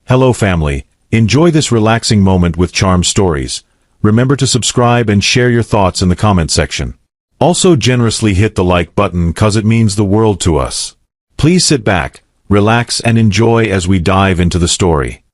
Hello family, enjoy this relaxing moment with charm stories. Remember to subscribe and share your thoughts in the comment section. Also generously hit the like button cause it means the world to us. Please sit back, relax and enjoy as we dive into the story.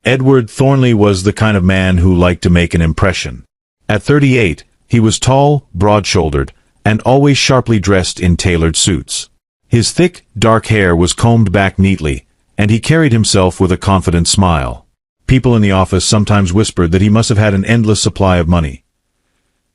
Edward Thornley was the kind of man who liked to make an impression. At 38, he was tall, broad-shouldered, and always sharply dressed in tailored suits. His thick, dark hair was combed back neatly, and he carried himself with a confident smile. People in the office sometimes whispered that he must have had an endless supply of money.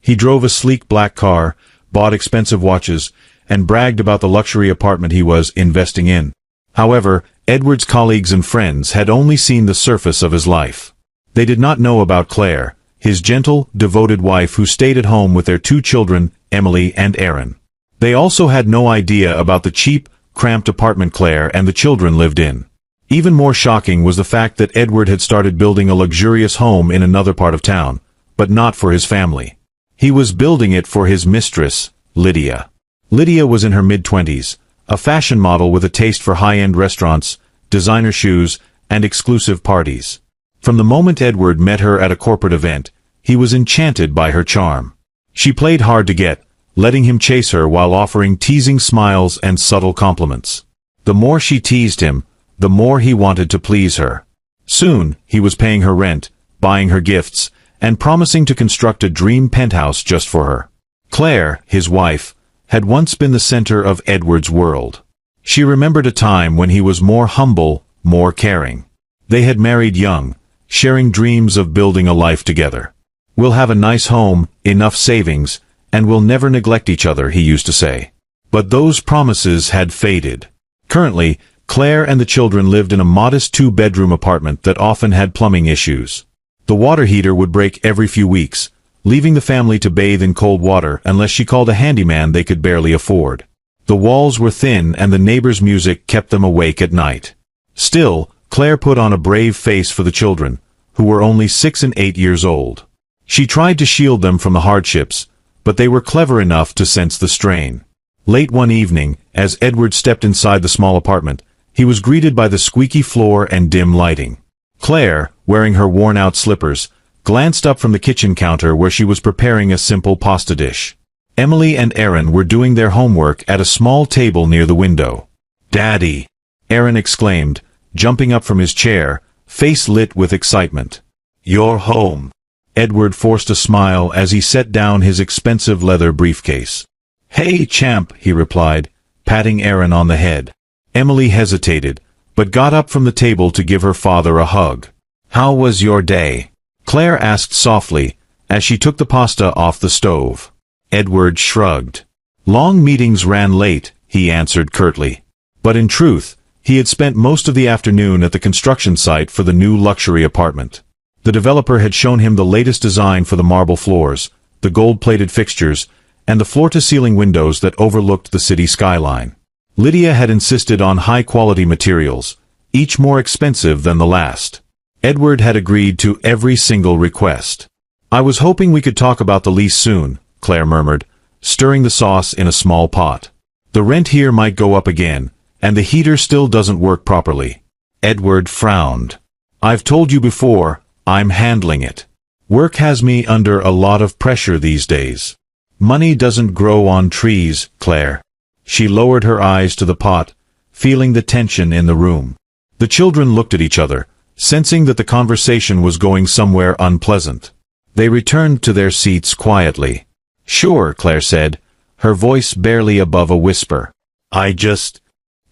He drove a sleek black car, bought expensive watches, and bragged about the luxury apartment he was investing in. However, Edward's colleagues and friends had only seen the surface of his life. They did not know about Claire, his gentle, devoted wife who stayed at home with their 2 children, Emily and Aaron. They also had no idea about the cheap, cramped apartment Claire and the children lived in. Even more shocking was the fact that Edward had started building a luxurious home in another part of town, but not for his family. He was building it for his mistress, Lydia. Lydia was in her mid-20s, a fashion model with a taste for high-end restaurants, designer shoes, and exclusive parties. From the moment Edward met her at a corporate event, he was enchanted by her charm. She played hard to get, letting him chase her while offering teasing smiles and subtle compliments. The more she teased him, the more he wanted to please her. Soon, he was paying her rent, buying her gifts, and promising to construct a dream penthouse just for her. Claire, his wife, had once been the center of Edward's world. She remembered a time when he was more humble, more caring. They had married young, sharing dreams of building a life together. "We'll have a nice home, enough savings, and we'll never neglect each other," he used to say. But those promises had faded. Currently, Claire and the children lived in a modest 2-bedroom apartment that often had plumbing issues. The water heater would break every few weeks, leaving the family to bathe in cold water unless she called a handyman they could barely afford. The walls were thin and the neighbors' music kept them awake at night. Still, Claire put on a brave face for the children, who were only 6 and 8 years old. She tried to shield them from the hardships, but they were clever enough to sense the strain. Late one evening, as Edward stepped inside the small apartment, he was greeted by the squeaky floor and dim lighting. Claire, wearing her worn-out slippers, glanced up from the kitchen counter where she was preparing a simple pasta dish. Emily and Aaron were doing their homework at a small table near the window. "Daddy!" Aaron exclaimed, jumping up from his chair, face lit with excitement. "You're home." Edward forced a smile as he set down his expensive leather briefcase. "Hey, champ," he replied, patting Aaron on the head. Emily hesitated, but got up from the table to give her father a hug. "How was your day?" Claire asked softly, as she took the pasta off the stove. Edward shrugged. "Long meetings ran late," he answered curtly. But in truth, he had spent most of the afternoon at the construction site for the new luxury apartment. The developer had shown him the latest design for the marble floors, the gold-plated fixtures, and the floor-to-ceiling windows that overlooked the city skyline. Lydia had insisted on high-quality materials, each more expensive than the last. Edward had agreed to every single request. "I was hoping we could talk about the lease soon," Claire murmured, stirring the sauce in a small pot. "The rent here might go up again, and the heater still doesn't work properly." Edward frowned. "I've told you before, I'm handling it. Work has me under a lot of pressure these days." "Money doesn't grow on trees, Claire." She lowered her eyes to the pot, feeling the tension in the room. The children looked at each other, sensing that the conversation was going somewhere unpleasant. They returned to their seats quietly. "Sure," Claire said, her voice barely above a whisper.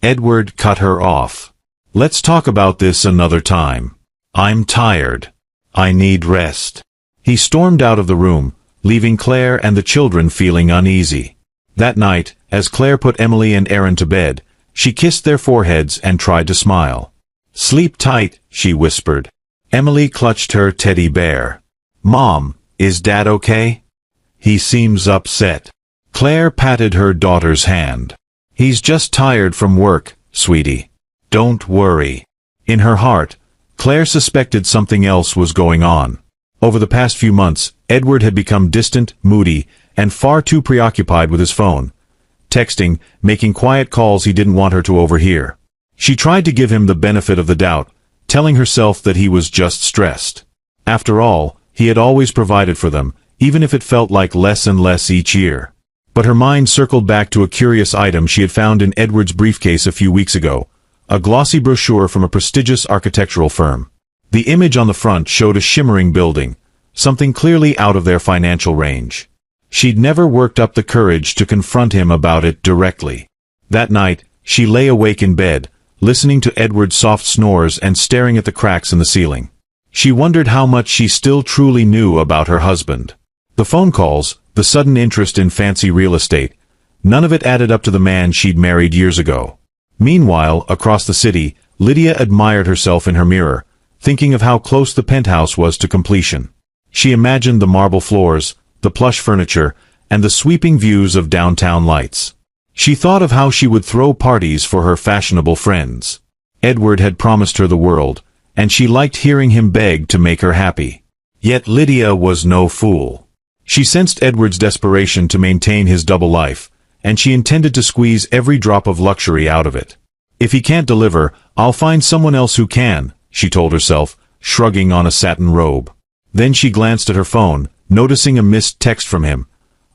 Edward cut her off. "Let's talk about this another time. I'm tired. I need rest." He stormed out of the room, leaving Claire and the children feeling uneasy. That night, as Claire put Emily and Aaron to bed, she kissed their foreheads and tried to smile. "Sleep tight," she whispered. Emily clutched her teddy bear. "Mom, is Dad okay? He seems upset." Claire patted her daughter's hand. "He's just tired from work, sweetie. Don't worry." In her heart, Claire suspected something else was going on. Over the past few months, Edward had become distant, moody, and far too preoccupied with his phone, texting, making quiet calls he didn't want her to overhear. She tried to give him the benefit of the doubt, telling herself that he was just stressed. After all, he had always provided for them, even if it felt like less and less each year. But her mind circled back to a curious item she had found in Edward's briefcase a few weeks ago, a glossy brochure from a prestigious architectural firm. The image on the front showed a shimmering building, something clearly out of their financial range. She'd never worked up the courage to confront him about it directly. That night, she lay awake in bed, listening to Edward's soft snores and staring at the cracks in the ceiling. She wondered how much she still truly knew about her husband. The phone calls, the sudden interest in fancy real estate, none of it added up to the man she'd married years ago. Meanwhile, across the city, Lydia admired herself in her mirror, thinking of how close the penthouse was to completion. She imagined the marble floors, the plush furniture, and the sweeping views of downtown lights. She thought of how she would throw parties for her fashionable friends. Edward had promised her the world, and she liked hearing him beg to make her happy. Yet Lydia was no fool. She sensed Edward's desperation to maintain his double life, and she intended to squeeze every drop of luxury out of it. If he can't deliver, I'll find someone else who can, she told herself, shrugging on a satin robe. Then she glanced at her phone, noticing a missed text from him.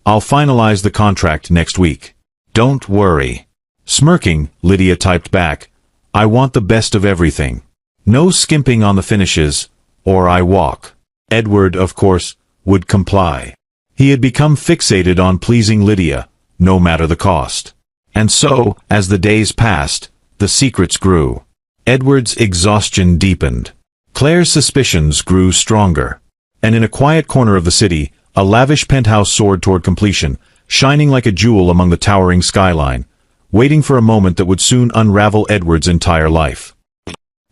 I'll finalize the contract next week. Don't worry. Smirking, Lydia typed back, I want the best of everything. No skimping on the finishes, or I walk. Edward, of course, would comply. He had become fixated on pleasing Lydia, no matter the cost. And so, as the days passed, the secrets grew. Edward's exhaustion deepened. Claire's suspicions grew stronger. And in a quiet corner of the city, a lavish penthouse soared toward completion, shining like a jewel among the towering skyline, waiting for a moment that would soon unravel Edward's entire life.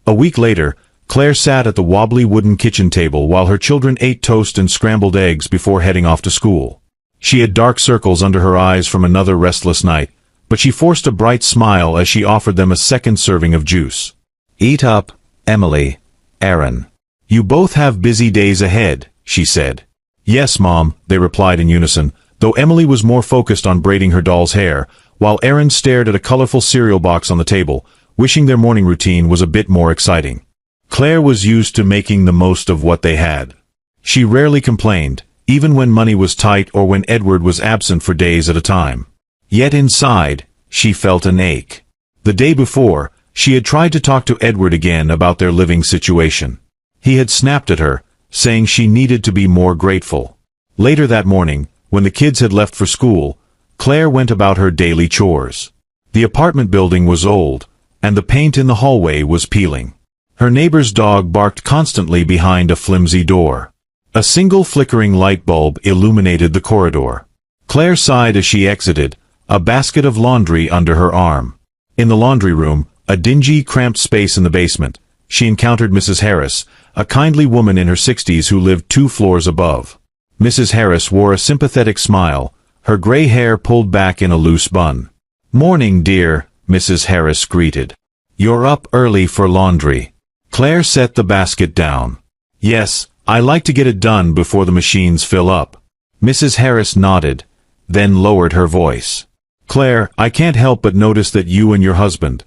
A week later, Claire sat at the wobbly wooden kitchen table while her children ate toast and scrambled eggs before heading off to school. She had dark circles under her eyes from another restless night, but she forced a bright smile as she offered them a second serving of juice. Eat up, Emily, Aaron. You both have busy days ahead, she said. Yes, Mom, they replied in unison, though Emily was more focused on braiding her doll's hair, while Aaron stared at a colorful cereal box on the table, wishing their morning routine was a bit more exciting. Claire was used to making the most of what they had. She rarely complained, even when money was tight or when Edward was absent for days at a time. Yet inside, she felt an ache. The day before, she had tried to talk to Edward again about their living situation. He had snapped at her, saying she needed to be more grateful. Later that morning, when the kids had left for school, Claire went about her daily chores. The apartment building was old, and the paint in the hallway was peeling. Her neighbor's dog barked constantly behind a flimsy door. A single flickering light bulb illuminated the corridor. Claire sighed as she exited, a basket of laundry under her arm. In the laundry room, a dingy, cramped space in the basement, she encountered Mrs. Harris, a kindly woman in her 60s who lived 2 floors above. Mrs. Harris wore a sympathetic smile, her gray hair pulled back in a loose bun. "Morning, dear," Mrs. Harris greeted. "You're up early for laundry." Claire set the basket down. "Yes, I like to get it done before the machines fill up." Mrs. Harris nodded, then lowered her voice. "Claire, I can't help but notice that you and your husband,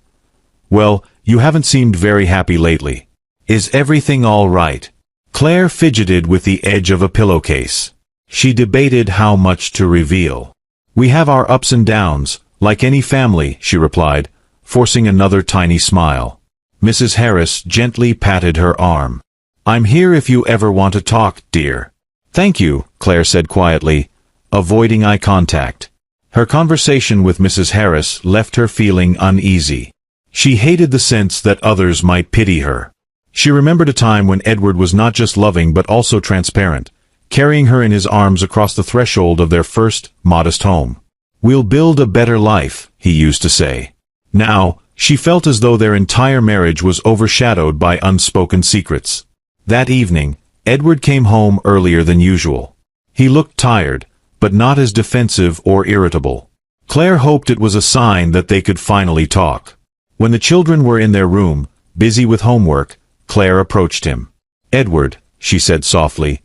well, you haven't seemed very happy lately. Is everything all right?" Claire fidgeted with the edge of a pillowcase. She debated how much to reveal. "We have our ups and downs, like any family," she replied, forcing another tiny smile. Mrs. Harris gently patted her arm. "I'm here if you ever want to talk, dear." "Thank you," Claire said quietly, avoiding eye contact. Her conversation with Mrs. Harris left her feeling uneasy. She hated the sense that others might pity her. She remembered a time when Edward was not just loving but also transparent, carrying her in his arms across the threshold of their first, modest home. "We'll build a better life," he used to say. Now, she felt as though their entire marriage was overshadowed by unspoken secrets. That evening, Edward came home earlier than usual. He looked tired, but not as defensive or irritable. Claire hoped it was a sign that they could finally talk. When the children were in their room, busy with homework, Claire approached him. "Edward," she said softly,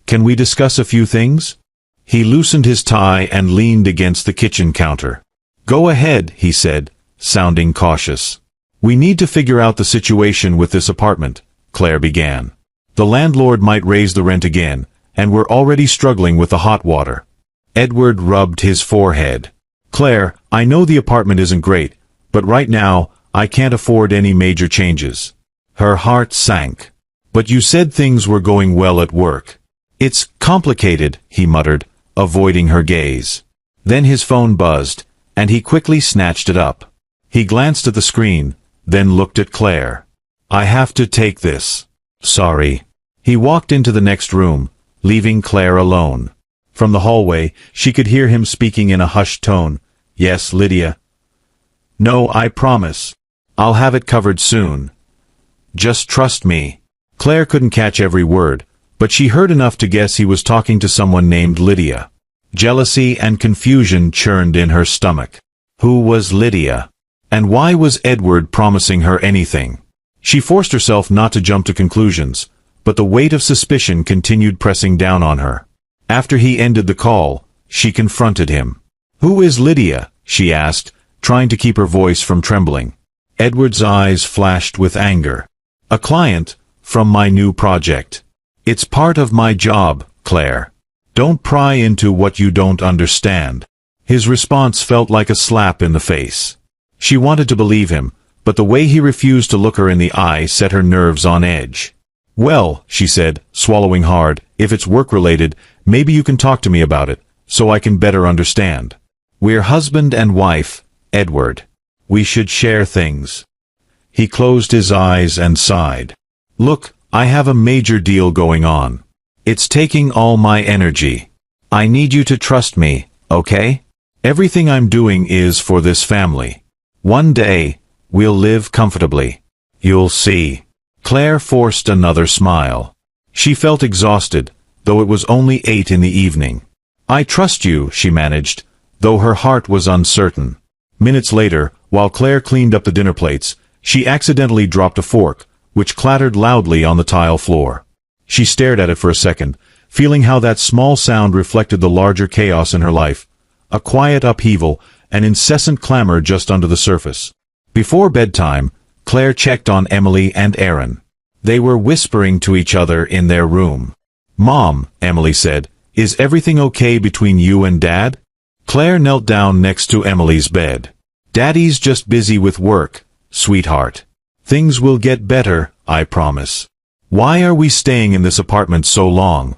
"can we discuss a few things?" He loosened his tie and leaned against the kitchen counter. "Go ahead," he said, sounding cautious. "We need to figure out the situation with this apartment," Claire began. "The landlord might raise the rent again, and we're already struggling with the hot water." Edward rubbed his forehead. "Claire, I know the apartment isn't great, but right now, I can't afford any major changes." Her heart sank. "But you said things were going well at work." "It's complicated," he muttered, avoiding her gaze. Then his phone buzzed, and he quickly snatched it up. He glanced at the screen, then looked at Claire. "I have to take this. Sorry." He walked into the next room, leaving Claire alone. From the hallway, she could hear him speaking in a hushed tone. "Yes, Lydia." "No, I promise. I'll have it covered soon. Just trust me." Claire couldn't catch every word, but she heard enough to guess he was talking to someone named Lydia. Jealousy and confusion churned in her stomach. Who was Lydia? And why was Edward promising her anything? She forced herself not to jump to conclusions, but the weight of suspicion continued pressing down on her. After he ended the call, she confronted him. "Who is Lydia?" she asked, trying to keep her voice from trembling. Edward's eyes flashed with anger. "A client, from my new project. It's part of my job, Claire. Don't pry into what you don't understand." His response felt like a slap in the face. She wanted to believe him, but the way he refused to look her in the eye set her nerves on edge. "Well," she said, swallowing hard, "if it's work-related, maybe you can talk to me about it, so I can better understand. We're husband and wife, Edward. We should share things." He closed his eyes and sighed. "Look, I have a major deal going on. It's taking all my energy. I need you to trust me, okay? Everything I'm doing is for this family. One day, we'll live comfortably. You'll see." Claire forced another smile. She felt exhausted, though it was only 8 in the evening. "I trust you," she managed, though her heart was uncertain. Minutes later, while Claire cleaned up the dinner plates, she accidentally dropped a fork, which clattered loudly on the tile floor. She stared at it for a second, feeling how that small sound reflected the larger chaos in her life, a quiet upheaval, an incessant clamor just under the surface. Before bedtime, Claire checked on Emily and Aaron. They were whispering to each other in their room. "Mom," Emily said, "is everything okay between you and Dad?" Claire knelt down next to Emily's bed. "Daddy's just busy with work, sweetheart. Things will get better, I promise." "Why are we staying in this apartment so long?"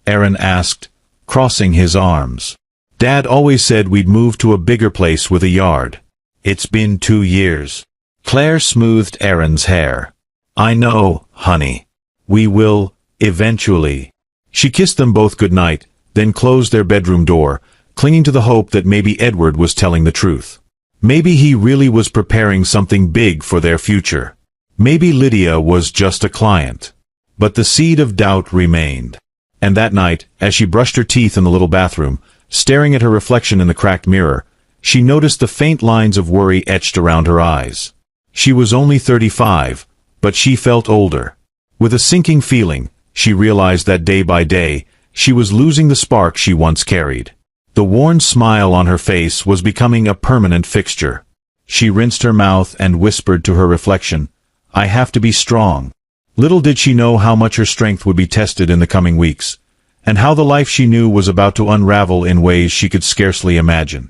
Aaron asked, crossing his arms. "Dad always said we'd move to a bigger place with a yard. It's been 2 years. Claire smoothed Aaron's hair. "I know, honey. We will, eventually." She kissed them both goodnight, then closed their bedroom door, clinging to the hope that maybe Edward was telling the truth. Maybe he really was preparing something big for their future. Maybe Lydia was just a client. But the seed of doubt remained. And that night, as she brushed her teeth in the little bathroom, staring at her reflection in the cracked mirror, she noticed the faint lines of worry etched around her eyes. She was only 35, but she felt older. With a sinking feeling, she realized that day by day, she was losing the spark she once carried. The worn smile on her face was becoming a permanent fixture. She rinsed her mouth and whispered to her reflection, "I have to be strong." Little did she know how much her strength would be tested in the coming weeks, and how the life she knew was about to unravel in ways she could scarcely imagine.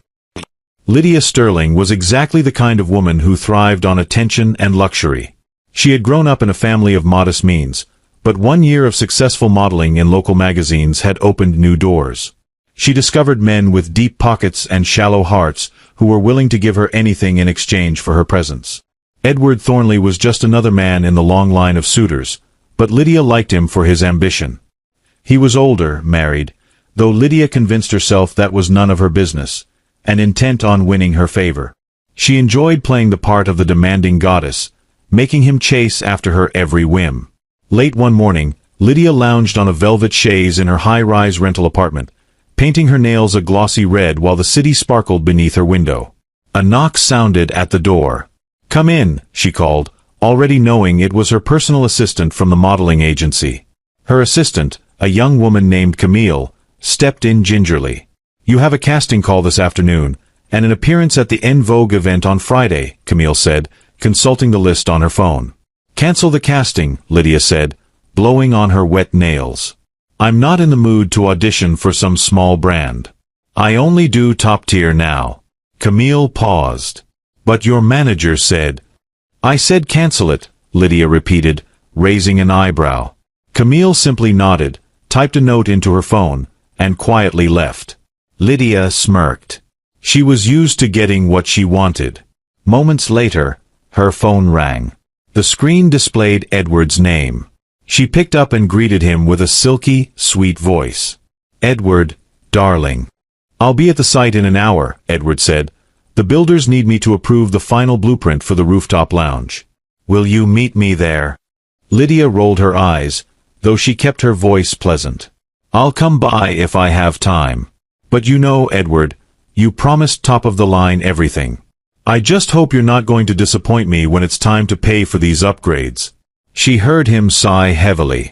Lydia Sterling was exactly the kind of woman who thrived on attention and luxury. She had grown up in a family of modest means, but 1 year of successful modeling in local magazines had opened new doors. She discovered men with deep pockets and shallow hearts who were willing to give her anything in exchange for her presence. Edward Thornley was just another man in the long line of suitors, but Lydia liked him for his ambition. He was older, married, though Lydia convinced herself that was none of her business, and intent on winning her favor. She enjoyed playing the part of the demanding goddess, making him chase after her every whim. Late one morning, Lydia lounged on a velvet chaise in her high-rise rental apartment, painting her nails a glossy red while the city sparkled beneath her window. A knock sounded at the door. "Come in," she called, already knowing it was her personal assistant from the modeling agency. Her assistant, a young woman named Camille, stepped in gingerly. "You have a casting call this afternoon, and an appearance at the En Vogue event on Friday," Camille said, consulting the list on her phone. "Cancel the casting," Lydia said, blowing on her wet nails. "I'm not in the mood to audition for some small brand. I only do top tier now." Camille paused. "But your manager said—" "I said cancel it," Lydia repeated, raising an eyebrow. Camille simply nodded, typed a note into her phone, and quietly left. Lydia smirked. She was used to getting what she wanted. Moments later, her phone rang. The screen displayed Edward's name. She picked up and greeted him with a silky, sweet voice. "Edward, darling." "I'll be at the site in an hour," Edward said. "The builders need me to approve the final blueprint for the rooftop lounge." "Will you meet me there?" Lydia rolled her eyes, though she kept her voice pleasant. "I'll come by if I have time. But you know, Edward, you promised top-of-the-line everything. I just hope you're not going to disappoint me when it's time to pay for these upgrades." She heard him sigh heavily.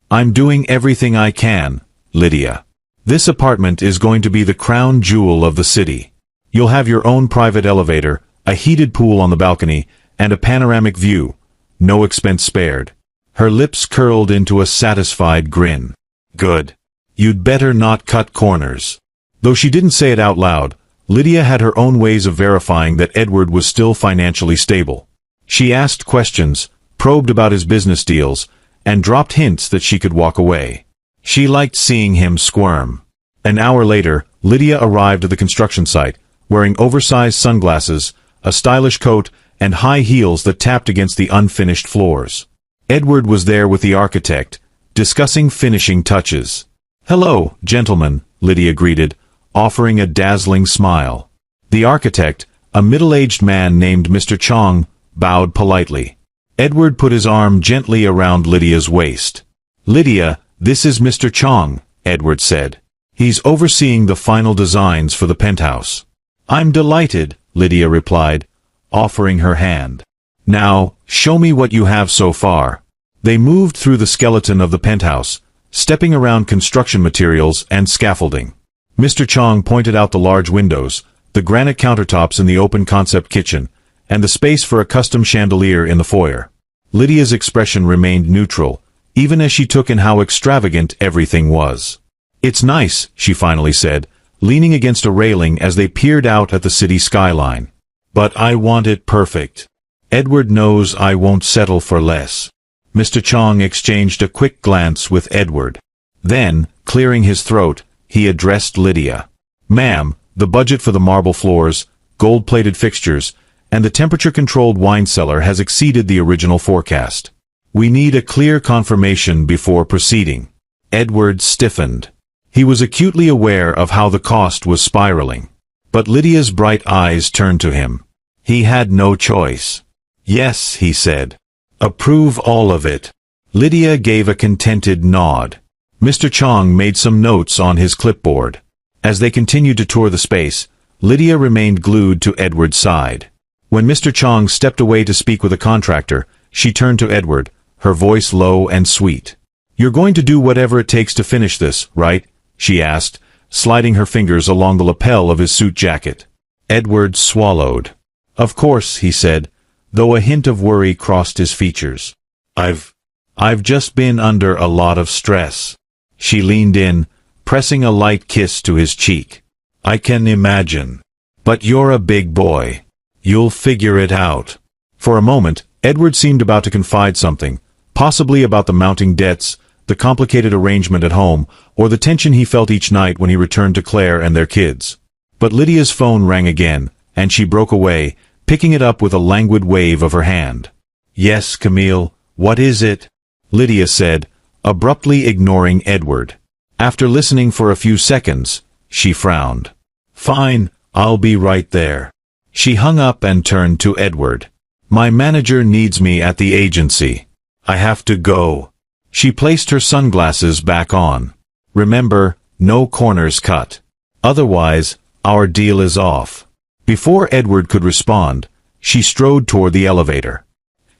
"I'm doing everything I can, Lydia. This apartment is going to be the crown jewel of the city. You'll have your own private elevator, a heated pool on the balcony, and a panoramic view, no expense spared." Her lips curled into a satisfied grin. "Good. You'd better not cut corners." Though she didn't say it out loud, Lydia had her own ways of verifying that Edward was still financially stable. She asked questions, probed about his business deals, and dropped hints that she could walk away. She liked seeing him squirm. An hour later, Lydia arrived at the construction site, wearing oversized sunglasses, a stylish coat, and high heels that tapped against the unfinished floors. Edward was there with the architect, discussing finishing touches. "Hello, gentlemen," Lydia greeted, offering a dazzling smile. The architect, a middle-aged man named Mr. Chong, bowed politely. Edward put his arm gently around Lydia's waist. "Lydia, this is Mr. Chong," Edward said. "He's overseeing the final designs for the penthouse." "I'm delighted," Lydia replied, offering her hand. "Now, show me what you have so far." They moved through the skeleton of the penthouse, stepping around construction materials and scaffolding. Mr. Chong pointed out the large windows, the granite countertops in the open-concept kitchen, and the space for a custom chandelier in the foyer. Lydia's expression remained neutral, even as she took in how extravagant everything was. "It's nice," she finally said, leaning against a railing as they peered out at the city skyline. "But I want it perfect. Edward knows I won't settle for less." Mr. Chong exchanged a quick glance with Edward. Then, clearing his throat, he addressed Lydia. "Ma'am, the budget for the marble floors, gold-plated fixtures, and the temperature-controlled wine cellar has exceeded the original forecast. We need a clear confirmation before proceeding." Edward stiffened. He was acutely aware of how the cost was spiraling. But Lydia's bright eyes turned to him. He had no choice. "Yes," he said. "Approve all of it." Lydia gave a contented nod. Mr. Chong made some notes on his clipboard. As they continued to tour the space, Lydia remained glued to Edward's side. When Mr. Chong stepped away to speak with a contractor, she turned to Edward, her voice low and sweet. "You're going to do whatever it takes to finish this, right?" she asked, sliding her fingers along the lapel of his suit jacket. Edward swallowed. "Of course," he said, though a hint of worry crossed his features. I've just been under a lot of stress." She leaned in, pressing a light kiss to his cheek. "I can imagine. But you're a big boy. You'll figure it out." For a moment, Edward seemed about to confide something, possibly about the mounting debts, the complicated arrangement at home, or the tension he felt each night when he returned to Claire and their kids. But Lydia's phone rang again, and she broke away, picking it up with a languid wave of her hand. "Yes, Camille, what is it?" Lydia said, abruptly ignoring Edward. After listening for a few seconds, she frowned. "Fine, I'll be right there." She hung up and turned to Edward. "My manager needs me at the agency. I have to go." She placed her sunglasses back on. "Remember, no corners cut. Otherwise, our deal is off." Before Edward could respond, she strode toward the elevator.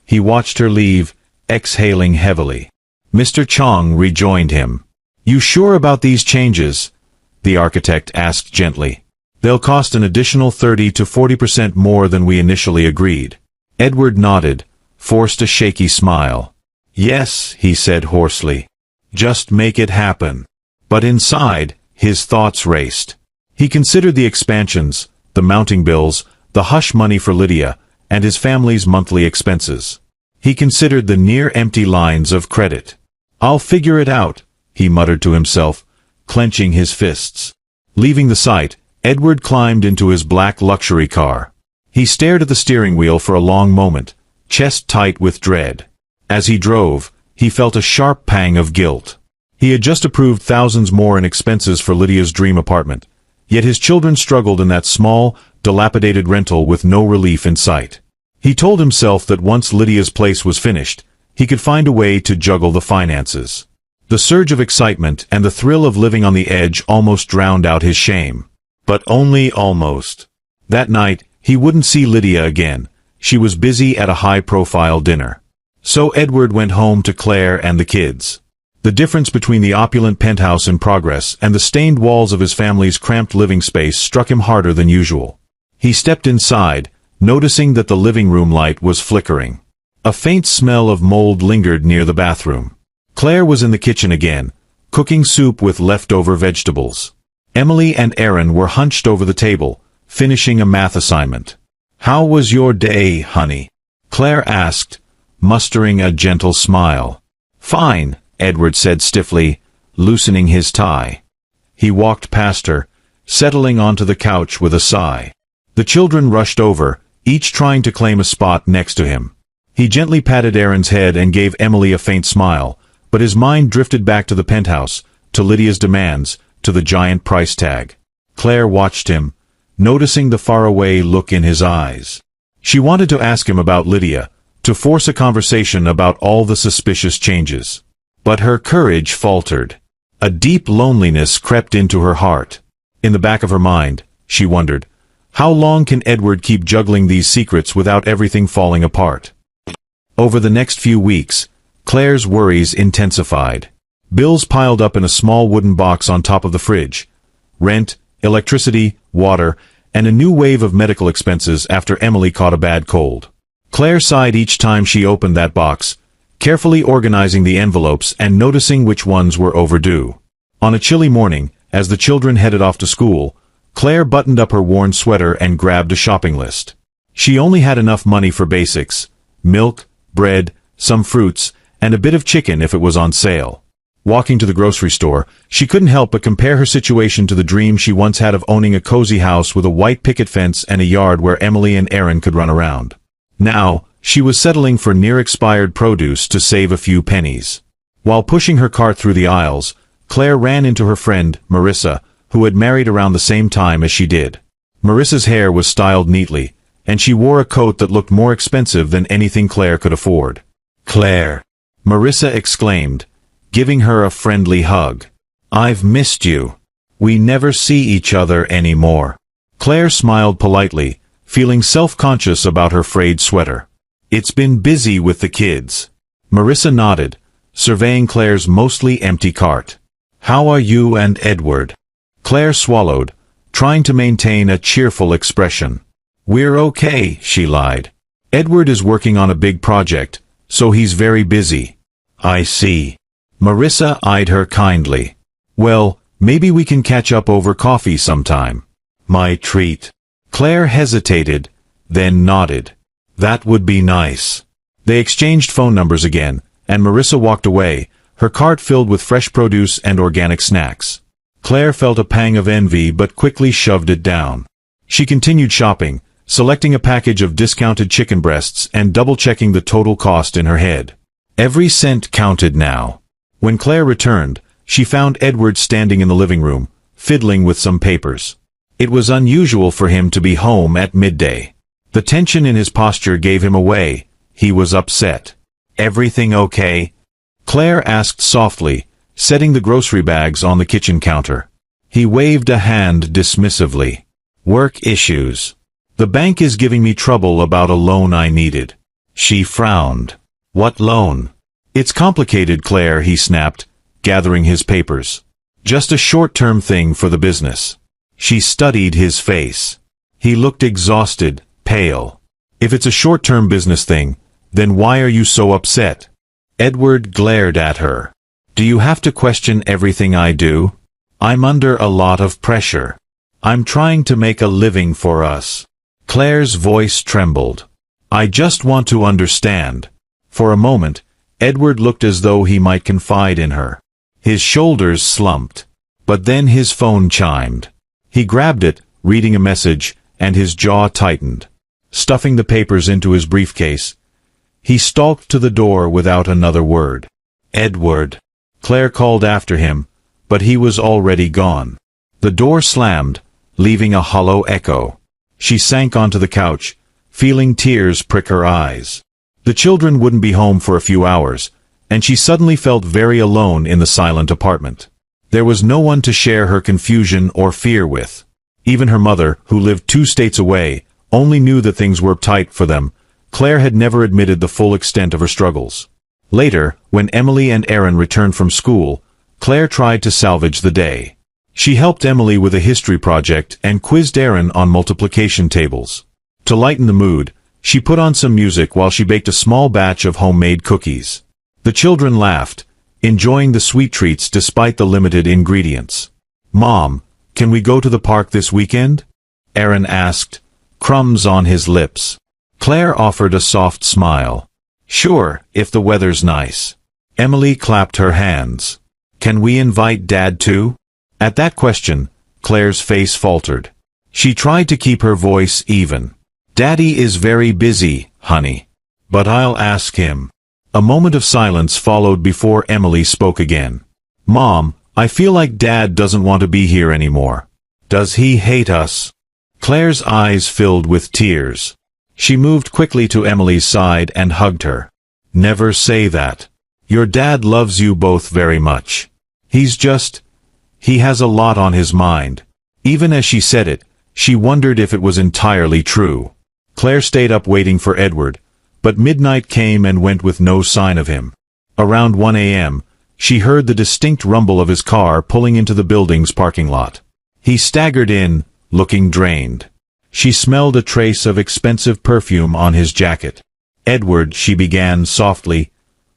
He watched her leave, exhaling heavily. Mr. Chong rejoined him. "You sure about these changes?" the architect asked gently. "They'll cost an additional 30 to 40% more than we initially agreed." Edward nodded, forced a shaky smile. "Yes," he said hoarsely. "Just make it happen." But inside, his thoughts raced. He considered the expansions, the mounting bills, the hush money for Lydia, and his family's monthly expenses. He considered the near-empty lines of credit. "I'll figure it out," he muttered to himself, clenching his fists. Leaving the site, Edward climbed into his black luxury car. He stared at the steering wheel for a long moment, chest tight with dread. As he drove, he felt a sharp pang of guilt. He had just approved thousands more in expenses for Lydia's dream apartment, yet his children struggled in that small, dilapidated rental with no relief in sight. He told himself that once Lydia's place was finished, he could find a way to juggle the finances. The surge of excitement and the thrill of living on the edge almost drowned out his shame. But only almost. That night, he wouldn't see Lydia again. She was busy at a high-profile dinner. So Edward went home to Claire and the kids. The difference between the opulent penthouse in progress and the stained walls of his family's cramped living space struck him harder than usual. He stepped inside, noticing that the living room light was flickering. A faint smell of mold lingered near the bathroom. Claire was in the kitchen again, cooking soup with leftover vegetables. Emily and Aaron were hunched over the table, finishing a math assignment. "How was your day, honey?" Claire asked, mustering a gentle smile. "Fine," Edward said stiffly, loosening his tie. He walked past her, settling onto the couch with a sigh. The children rushed over, each trying to claim a spot next to him. He gently patted Aaron's head and gave Emily a faint smile, but his mind drifted back to the penthouse, to Lydia's demands, to the giant price tag. Claire watched him, noticing the faraway look in his eyes. She wanted to ask him about Lydia, to force a conversation about all the suspicious changes. But her courage faltered. A deep loneliness crept into her heart. In the back of her mind, she wondered, how long can Edward keep juggling these secrets without everything falling apart? Over the next few weeks, Claire's worries intensified. Bills piled up in a small wooden box on top of the fridge. Rent, electricity, water, and a new wave of medical expenses after Emily caught a bad cold. Claire sighed each time she opened that box, carefully organizing the envelopes and noticing which ones were overdue. On a chilly morning, as the children headed off to school, Claire buttoned up her worn sweater and grabbed a shopping list. She only had enough money for basics: milk, bread, some fruits, and a bit of chicken if it was on sale. Walking to the grocery store, she couldn't help but compare her situation to the dream she once had of owning a cozy house with a white picket fence and a yard where Emily and Aaron could run around. Now, she was settling for near-expired produce to save a few pennies. While pushing her cart through the aisles, Claire ran into her friend, Marissa, who had married around the same time as she did. Marissa's hair was styled neatly, and she wore a coat that looked more expensive than anything Claire could afford. "Claire!" Marissa exclaimed, giving her a friendly hug. "I've missed you. We never see each other anymore." Claire smiled politely, feeling self-conscious about her frayed sweater. "It's been busy with the kids." Marissa nodded, surveying Claire's mostly empty cart. "How are you and Edward?" Claire swallowed, trying to maintain a cheerful expression. "We're okay," she lied. "Edward is working on a big project, so he's very busy." "I see." Marissa eyed her kindly. "Well, maybe we can catch up over coffee sometime." "My treat." Claire hesitated, then nodded. "That would be nice." They exchanged phone numbers again, and Marissa walked away, her cart filled with fresh produce and organic snacks. Claire felt a pang of envy but quickly shoved it down. She continued shopping, selecting a package of discounted chicken breasts and double-checking the total cost in her head. Every cent counted now. When Claire returned, she found Edward standing in the living room, fiddling with some papers. It was unusual for him to be home at midday. The tension in his posture gave him away. He was upset. "Everything okay?" Claire asked softly, setting the grocery bags on the kitchen counter. He waved a hand dismissively. "Work issues. The bank is giving me trouble about a loan I needed." She frowned. "What loan?" "It's complicated, Claire," he snapped, gathering his papers. "Just a short-term thing for the business." She studied his face. He looked exhausted, pale. If it's a short-term business thing, then why are you so upset? Edward glared at her. Do you have to question everything I do? I'm under a lot of pressure. I'm trying to make a living for us. Claire's voice trembled. I just want to understand. For a moment, Edward looked as though he might confide in her. His shoulders slumped. But then his phone chimed. He grabbed it, reading a message, and his jaw tightened. Stuffing the papers into his briefcase, he stalked to the door without another word. Edward. Claire called after him, but he was already gone. The door slammed, leaving a hollow echo. She sank onto the couch, feeling tears prick her eyes. The children wouldn't be home for a few hours, and she suddenly felt very alone in the silent apartment. There was no one to share her confusion or fear with. Even her mother, who lived 2 states away, only knew that things were tight for them. Claire had never admitted the full extent of her struggles. Later, when Emily and Aaron returned from school, Claire tried to salvage the day. She helped Emily with a history project and quizzed Aaron on multiplication tables. To lighten the mood, she put on some music while she baked a small batch of homemade cookies. The children laughed, enjoying the sweet treats despite the limited ingredients. Mom, can we go to the park this weekend? Aaron asked, crumbs on his lips. Claire offered a soft smile. Sure, if the weather's nice. Emily clapped her hands. Can we invite Dad too? At that question, Claire's face faltered. She tried to keep her voice even. Daddy is very busy, honey. But I'll ask him. A moment of silence followed before Emily spoke again. Mom, I feel like Dad doesn't want to be here anymore. Does he hate us? Claire's eyes filled with tears. She moved quickly to Emily's side and hugged her. Never say that. Your dad loves you both very much. He has a lot on his mind. Even as she said it, she wondered if it was entirely true. Claire stayed up waiting for Edward, but midnight came and went with no sign of him. Around 1 a.m., she heard the distinct rumble of his car pulling into the building's parking lot. He staggered in, looking drained. She smelled a trace of expensive perfume on his jacket. Edward, she began softly,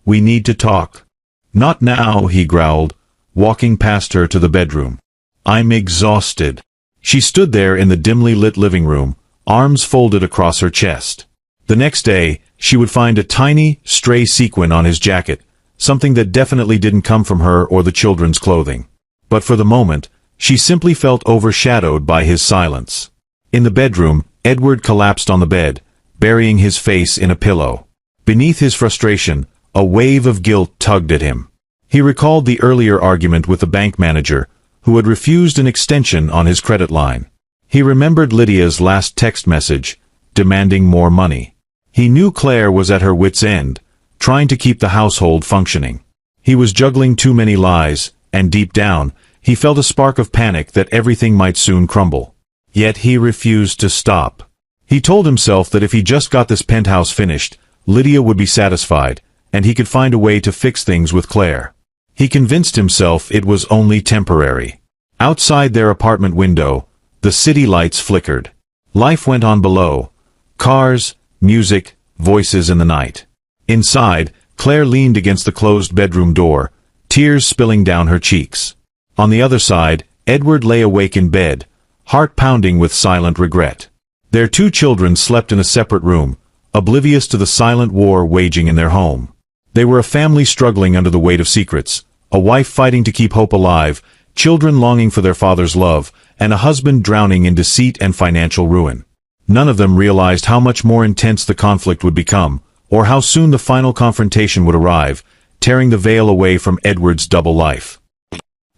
we need to talk. Not now, he growled, walking past her to the bedroom. I'm exhausted. She stood there in the dimly lit living room, arms folded across her chest. The next day, she would find a tiny, stray sequin on his jacket, something that definitely didn't come from her or the children's clothing. But for the moment, she simply felt overshadowed by his silence. In the bedroom, Edward collapsed on the bed, burying his face in a pillow. Beneath his frustration, a wave of guilt tugged at him. He recalled the earlier argument with the bank manager, who had refused an extension on his credit line. He remembered Lydia's last text message, demanding more money. He knew Claire was at her wit's end, trying to keep the household functioning. He was juggling too many lies, and deep down, he felt a spark of panic that everything might soon crumble. Yet he refused to stop. He told himself that if he just got this penthouse finished, Lydia would be satisfied, and he could find a way to fix things with Claire. He convinced himself it was only temporary. Outside their apartment window, the city lights flickered. Life went on below. Cars, music, voices in the night. Inside, Claire leaned against the closed bedroom door, tears spilling down her cheeks. On the other side, Edward lay awake in bed, heart pounding with silent regret. Their 2 children slept in a separate room, oblivious to the silent war waging in their home. They were a family struggling under the weight of secrets, a wife fighting to keep hope alive, children longing for their father's love, and a husband drowning in deceit and financial ruin. None of them realized how much more intense the conflict would become, or how soon the final confrontation would arrive, tearing the veil away from Edward's double life.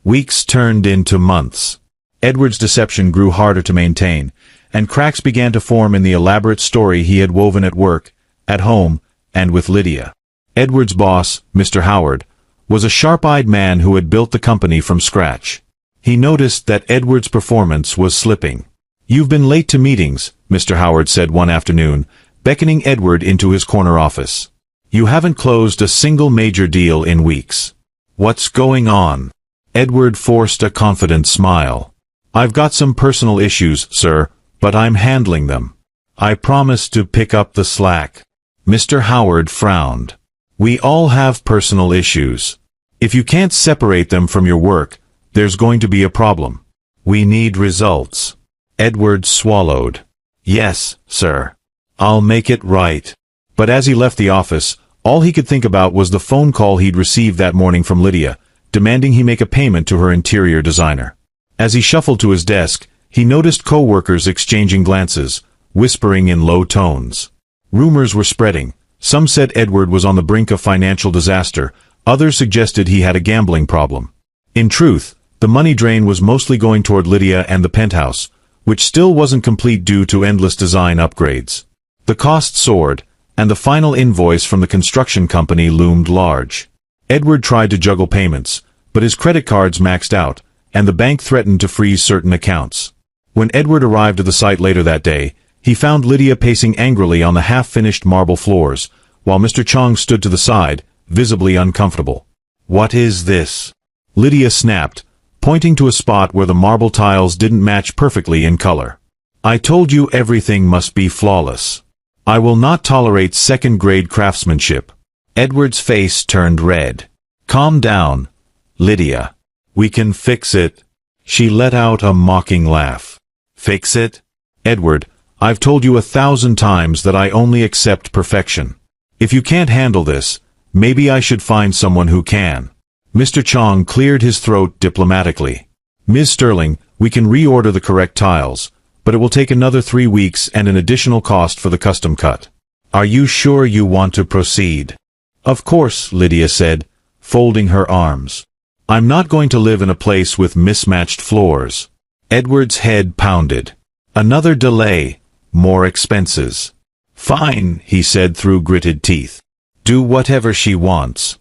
Weeks turned into months. Edward's deception grew harder to maintain, and cracks began to form in the elaborate story he had woven at work, at home, and with Lydia. Edward's boss, Mr. Howard, was a sharp-eyed man who had built the company from scratch. He noticed that Edward's performance was slipping. "You've been late to meetings," Mr. Howard said one afternoon, beckoning Edward into his corner office. "You haven't closed a single major deal in weeks. What's going on?" Edward forced a confident smile. "I've got some personal issues, sir, but I'm handling them." I promise to pick up the slack. Mr. Howard frowned. We all have personal issues. If you can't separate them from your work, there's going to be a problem. We need results. Edward swallowed. Yes, sir. I'll make it right. But as he left the office, all he could think about was the phone call he'd received that morning from Lydia, demanding he make a payment to her interior designer. As he shuffled to his desk, he noticed co-workers exchanging glances, whispering in low tones. Rumors were spreading. Some said Edward was on the brink of financial disaster, others suggested he had a gambling problem. In truth, the money drain was mostly going toward Lydia and the penthouse, which still wasn't complete due to endless design upgrades. The cost soared, and the final invoice from the construction company loomed large. Edward tried to juggle payments, but his credit cards maxed out, and the bank threatened to freeze certain accounts. When Edward arrived at the site later that day, he found Lydia pacing angrily on the half-finished marble floors, while Mr. Chong stood to the side, visibly uncomfortable. What is this? Lydia snapped, pointing to a spot where the marble tiles didn't match perfectly in color. I told you everything must be flawless. I will not tolerate second-grade craftsmanship. Edward's face turned red. Calm down, Lydia. We can fix it. She let out a mocking laugh. Fix it? Edward, I've told you 1,000 times that I only accept perfection. If you can't handle this, maybe I should find someone who can. Mr. Chong cleared his throat diplomatically. Ms. Sterling, we can reorder the correct tiles, but it will take another 3 weeks and an additional cost for the custom cut. Are you sure you want to proceed? Of course, Lydia said, folding her arms. I'm not going to live in a place with mismatched floors. Edward's head pounded. Another delay, more expenses. Fine, he said through gritted teeth. Do whatever she wants.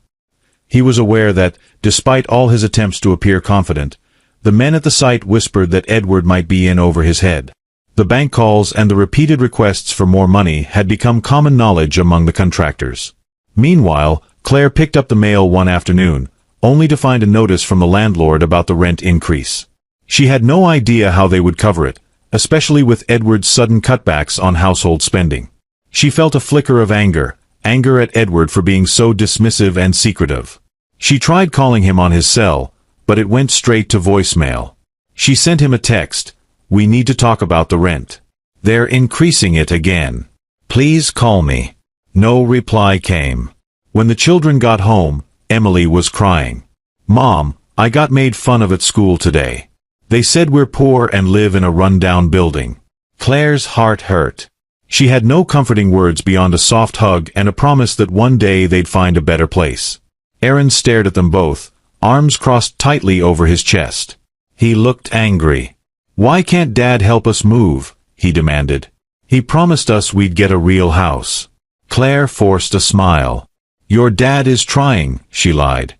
He was aware that, despite all his attempts to appear confident, the men at the site whispered that Edward might be in over his head. The bank calls and the repeated requests for more money had become common knowledge among the contractors. Meanwhile, Claire picked up the mail one afternoon, only to find a notice from the landlord about the rent increase. She had no idea how they would cover it, especially with Edward's sudden cutbacks on household spending. She felt a flicker of anger at Edward for being so dismissive and secretive. She tried calling him on his cell, but it went straight to voicemail. She sent him a text. We need to talk about the rent. They're increasing it again. Please call me. No reply came. When the children got home, Emily was crying. Mom, I got made fun of at school today. They said we're poor and live in a run-down building. Claire's heart hurt. She had no comforting words beyond a soft hug and a promise that one day they'd find a better place. Aaron stared at them both, arms crossed tightly over his chest. He looked angry. Why can't Dad help us move? He demanded. He promised us we'd get a real house. Claire forced a smile. Your dad is trying, she lied.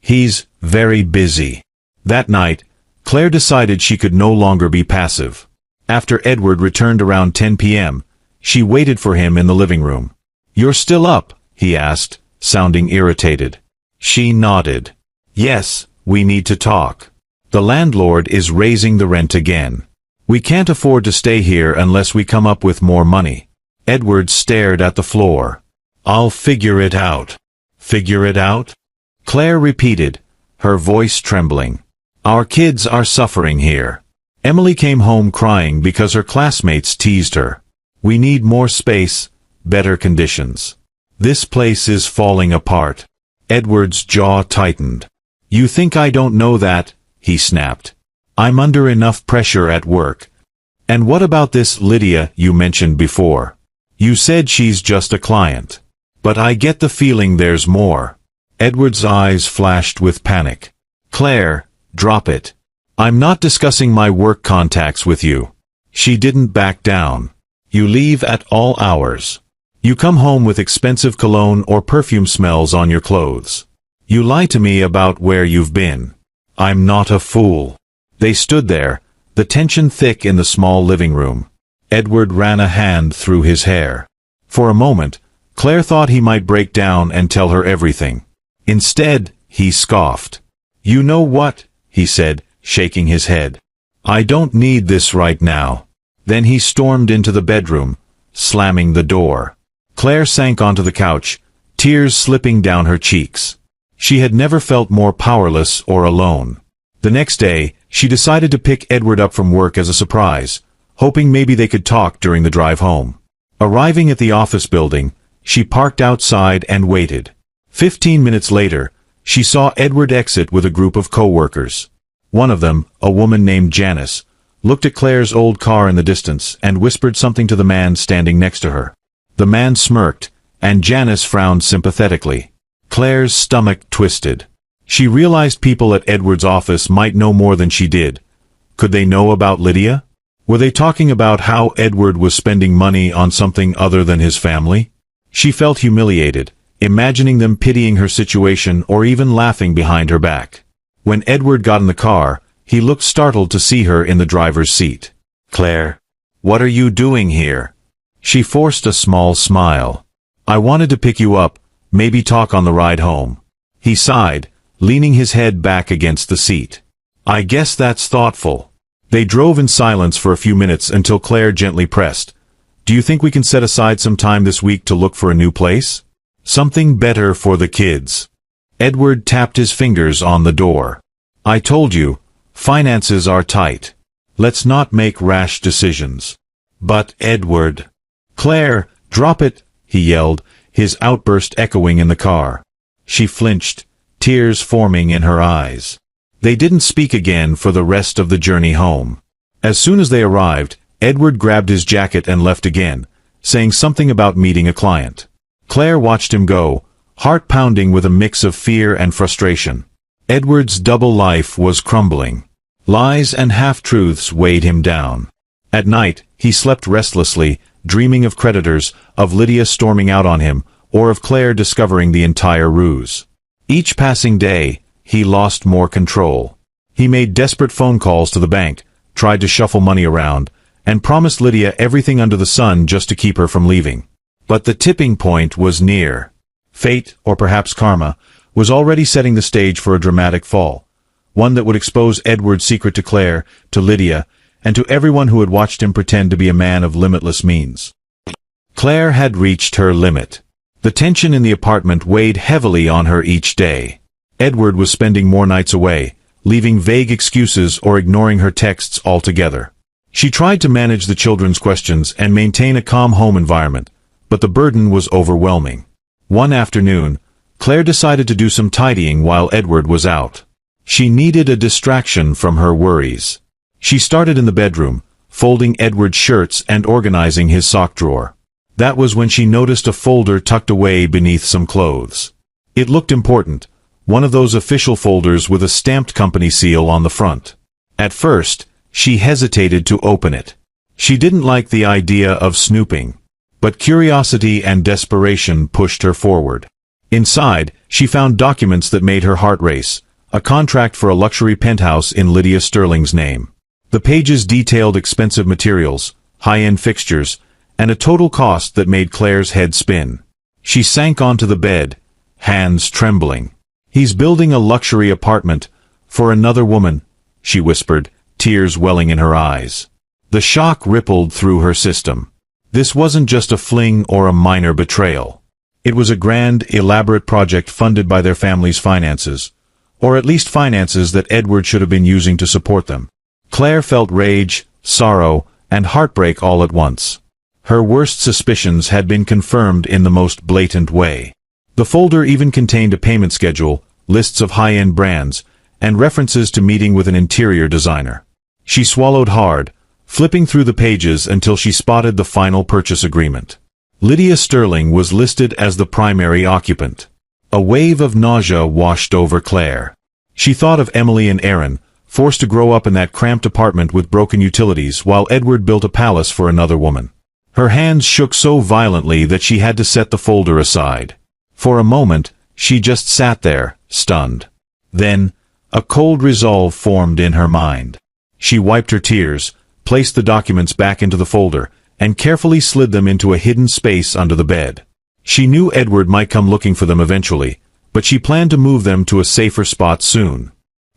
He's very busy. That night, Claire decided she could no longer be passive. After Edward returned around 10 p.m., she waited for him in the living room. You're still up? He asked, sounding irritated. She nodded. Yes, we need to talk. The landlord is raising the rent again. We can't afford to stay here unless we come up with more money. Edward stared at the floor. I'll figure it out. Figure it out? Claire repeated, her voice trembling. Our kids are suffering here. Emily came home crying because her classmates teased her. We need more space, better conditions. This place is falling apart. Edward's jaw tightened. You think I don't know that? He snapped. I'm under enough pressure at work. And what about this Lydia you mentioned before? You said she's just a client. But I get the feeling there's more. Edward's eyes flashed with panic. Claire, drop it. I'm not discussing my work contacts with you. She didn't back down. You leave at all hours. You come home with expensive cologne or perfume smells on your clothes. You lie to me about where you've been. I'm not a fool. They stood there, the tension thick in the small living room. Edward ran a hand through his hair. For a moment, Claire thought he might break down and tell her everything. Instead, he scoffed. You know what? He said, shaking his head. I don't need this right now. Then he stormed into the bedroom, slamming the door. Claire sank onto the couch, tears slipping down her cheeks. She had never felt more powerless or alone. The next day, she decided to pick Edward up from work as a surprise, hoping maybe they could talk during the drive home. Arriving at the office building, she parked outside and waited. 15 minutes later, she saw Edward exit with a group of co-workers. One of them, a woman named Janice, looked at Claire's old car in the distance and whispered something to the man standing next to her. The man smirked, and Janice frowned sympathetically. Claire's stomach twisted. She realized people at Edward's office might know more than she did. Could they know about Lydia? Were they talking about how Edward was spending money on something other than his family? She felt humiliated, imagining them pitying her situation or even laughing behind her back. When Edward got in the car, he looked startled to see her in the driver's seat. "Claire, what are you doing here?" She forced a small smile. "I wanted to pick you up, maybe talk on the ride home." He sighed, leaning his head back against the seat. "I guess that's thoughtful." They drove in silence for a few minutes until Claire gently pressed, "Do you think we can set aside some time this week to look for a new place? Something better for the kids." Edward tapped his fingers on the door. "I told you, finances are tight. Let's not make rash decisions." "But Edward—" "Claire, drop it," he yelled, his outburst echoing in the car. She flinched, tears forming in her eyes. They didn't speak again for the rest of the journey home. As soon as they arrived, Edward grabbed his jacket and left again, saying something about meeting a client. Claire watched him go, heart pounding with a mix of fear and frustration. Edward's double life was crumbling. Lies and half-truths weighed him down. At night, he slept restlessly, dreaming of creditors, of Lydia storming out on him, or of Claire discovering the entire ruse. Each passing day, he lost more control. He made desperate phone calls to the bank, tried to shuffle money around, and promised Lydia everything under the sun just to keep her from leaving. But the tipping point was near. Fate, or perhaps karma, was already setting the stage for a dramatic fall, one that would expose Edward's secret to Claire, to Lydia, and to everyone who had watched him pretend to be a man of limitless means. Claire had reached her limit. The tension in the apartment weighed heavily on her each day. Edward was spending more nights away, leaving vague excuses or ignoring her texts altogether. She tried to manage the children's questions and maintain a calm home environment, but the burden was overwhelming. One afternoon, Claire decided to do some tidying while Edward was out. She needed a distraction from her worries. She started in the bedroom, folding Edward's shirts and organizing his sock drawer. That was when she noticed a folder tucked away beneath some clothes. It looked important, one of those official folders with a stamped company seal on the front. At first, she hesitated to open it. She didn't like the idea of snooping, but curiosity and desperation pushed her forward. Inside, she found documents that made her heart race, a contract for a luxury penthouse in Lydia Sterling's name. The pages detailed expensive materials, high-end fixtures, and a total cost that made Claire's head spin. She sank onto the bed, hands trembling. "He's building a luxury apartment for another woman," she whispered, tears welling in her eyes. The shock rippled through her system. This wasn't just a fling or a minor betrayal. It was a grand, elaborate project funded by their family's finances, or at least finances that Edward should have been using to support them. Claire felt rage, sorrow, and heartbreak all at once. Her worst suspicions had been confirmed in the most blatant way. The folder even contained a payment schedule, lists of high-end brands, and references to meeting with an interior designer. She swallowed hard, flipping through the pages until she spotted the final purchase agreement. Lydia Sterling was listed as the primary occupant. A wave of nausea washed over Claire. She thought of Emily and Aaron, forced to grow up in that cramped apartment with broken utilities while Edward built a palace for another woman. Her hands shook so violently that she had to set the folder aside. For a moment, she just sat there, stunned. Then, a cold resolve formed in her mind. She wiped her tears, placed the documents back into the folder, and carefully slid them into a hidden space under the bed. She knew Edward might come looking for them eventually, but she planned to move them to a safer spot soon.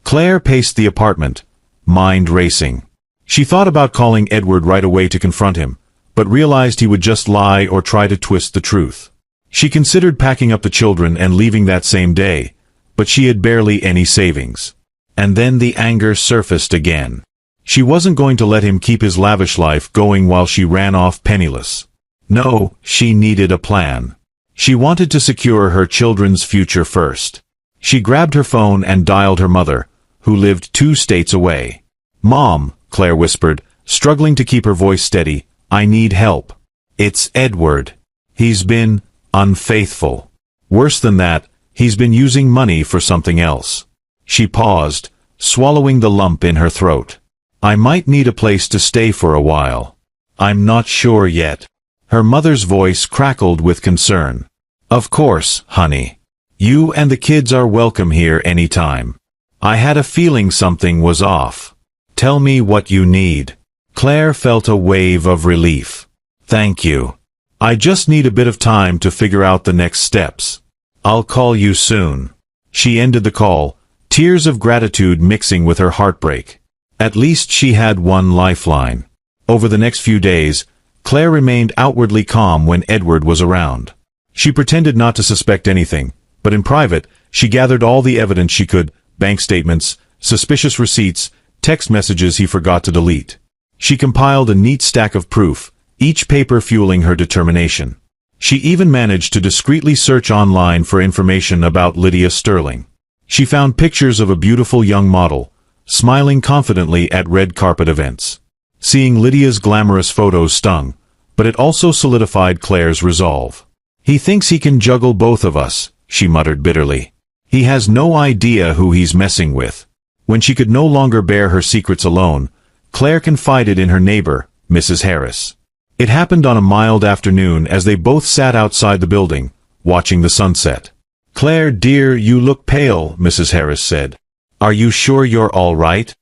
Claire paced the apartment, mind racing. She thought about calling Edward right away to confront him, but realized he would just lie or try to twist the truth. She considered packing up the children and leaving that same day, but she had barely any savings. And then the anger surfaced again. She wasn't going to let him keep his lavish life going while she ran off penniless. No, she needed a plan. She wanted to secure her children's future first. She grabbed her phone and dialed her mother, who lived 2 states away. "Mom," Claire whispered, struggling to keep her voice steady, "I need help. It's Edward. He's been unfaithful. Worse than that, he's been using money for something else." She paused, swallowing the lump in her throat. "I might need a place to stay for a while. I'm not sure yet." Her mother's voice crackled with concern. "Of course, honey. You and the kids are welcome here anytime. I had a feeling something was off. Tell me what you need." Claire felt a wave of relief. "Thank you. I just need a bit of time to figure out the next steps. I'll call you soon." She ended the call, tears of gratitude mixing with her heartbreak. At least she had one lifeline. Over the next few days, Claire remained outwardly calm when Edward was around. She pretended not to suspect anything, but in private, she gathered all the evidence she could: bank statements, suspicious receipts, text messages he forgot to delete. She compiled a neat stack of proof, each paper fueling her determination. She even managed to discreetly search online for information about Lydia Sterling. She found pictures of a beautiful young model, smiling confidently at red carpet events. Seeing Lydia's glamorous photos stung, but it also solidified Claire's resolve. "He thinks he can juggle both of us," she muttered bitterly. "He has no idea who he's messing with." When she could no longer bear her secrets alone, Claire confided in her neighbor, Mrs. Harris. It happened on a mild afternoon as they both sat outside the building, watching the sunset. "Claire, dear, you look pale," Mrs. Harris said. "Are you sure you're all right?"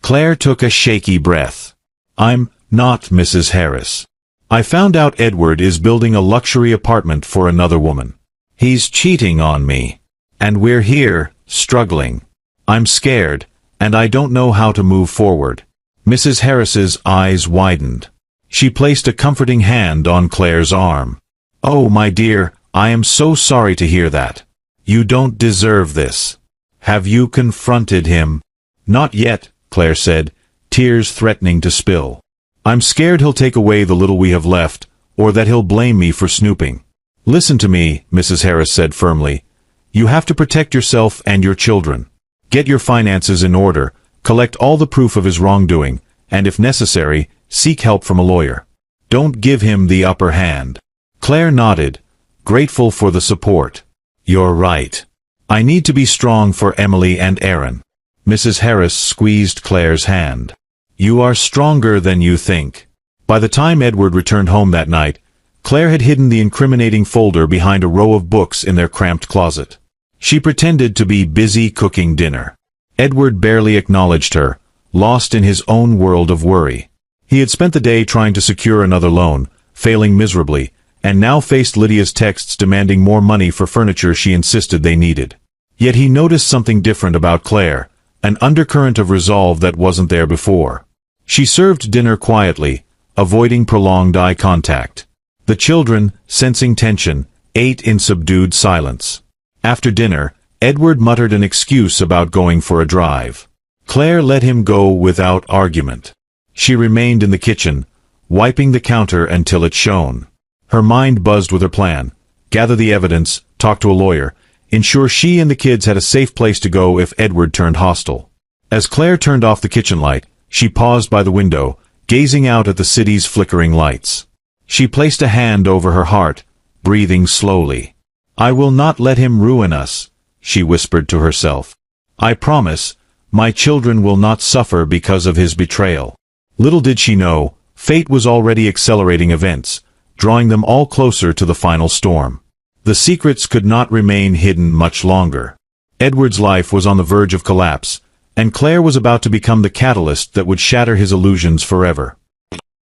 Claire took a shaky breath. "I'm not, Mrs. Harris. I found out Edward is building a luxury apartment for another woman. He's cheating on me. And we're here, struggling. I'm scared, and I don't know how to move forward." Mrs. Harris's eyes widened. She placed a comforting hand on Claire's arm. "Oh, my dear, I am so sorry to hear that. You don't deserve this. Have you confronted him?" "Not yet," Claire said, tears threatening to spill. "I'm scared he'll take away the little we have left, or that he'll blame me for snooping." "Listen to me," Mrs. Harris said firmly. "You have to protect yourself and your children. Get your finances in order, collect all the proof of his wrongdoing, and if necessary, seek help from a lawyer. Don't give him the upper hand." Claire nodded, grateful for the support. "You're right. I need to be strong for Emily and Aaron." Mrs. Harris squeezed Claire's hand. "You are stronger than you think." By the time Edward returned home that night, Claire had hidden the incriminating folder behind a row of books in their cramped closet. She pretended to be busy cooking dinner. Edward barely acknowledged her, lost in his own world of worry. He had spent the day trying to secure another loan, failing miserably, and now faced Lydia's texts demanding more money for furniture she insisted they needed. Yet he noticed something different about Claire, an undercurrent of resolve that wasn't there before. She served dinner quietly, avoiding prolonged eye contact. The children, sensing tension, ate in subdued silence. After dinner, Edward muttered an excuse about going for a drive. Claire let him go without argument. She remained in the kitchen, wiping the counter until it shone. Her mind buzzed with her plan: gather the evidence, talk to a lawyer, ensure she and the kids had a safe place to go if Edward turned hostile. As Claire turned off the kitchen light, she paused by the window, gazing out at the city's flickering lights. She placed a hand over her heart, breathing slowly. "I will not let him ruin us," she whispered to herself. "I promise, my children will not suffer because of his betrayal." Little did she know, fate was already accelerating events, drawing them all closer to the final storm. The secrets could not remain hidden much longer. Edward's life was on the verge of collapse, and Claire was about to become the catalyst that would shatter his illusions forever.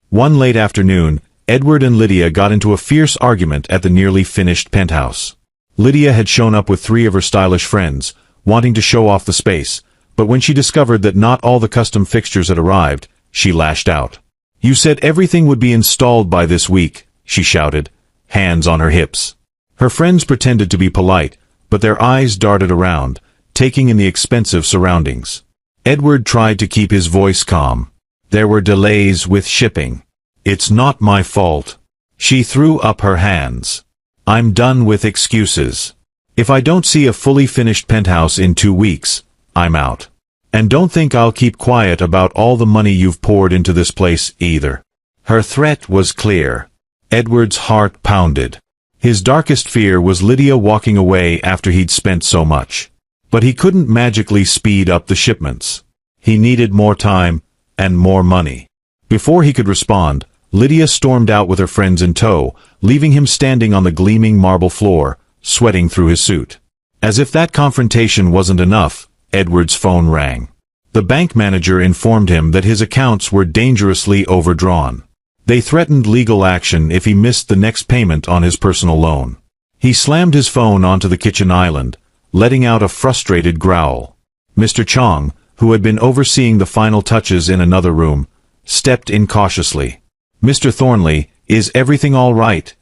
One late afternoon, Edward and Lydia got into a fierce argument at the nearly finished penthouse. Lydia had shown up with 3 of her stylish friends, wanting to show off the space, but when she discovered that not all the custom fixtures had arrived, she lashed out. You said everything would be installed by this week, she shouted, hands on her hips. Her friends pretended to be polite, but their eyes darted around, taking in the expensive surroundings. Edward tried to keep his voice calm. There were delays with shipping. It's not my fault. She threw up her hands. I'm done with excuses. If I don't see a fully finished penthouse in 2 weeks, I'm out. And don't think I'll keep quiet about all the money you've poured into this place, either. Her threat was clear. Edward's heart pounded. His darkest fear was Lydia walking away after he'd spent so much. But he couldn't magically speed up the shipments. He needed more time, and more money. Before he could respond, Lydia stormed out with her friends in tow, leaving him standing on the gleaming marble floor, sweating through his suit. As if that confrontation wasn't enough, Edward's phone rang. The bank manager informed him that his accounts were dangerously overdrawn. They threatened legal action if he missed the next payment on his personal loan. He slammed his phone onto the kitchen island, letting out a frustrated growl. Mr. Chong, who had been overseeing the final touches in another room, stepped in cautiously. Mr. Thornley, is everything all right?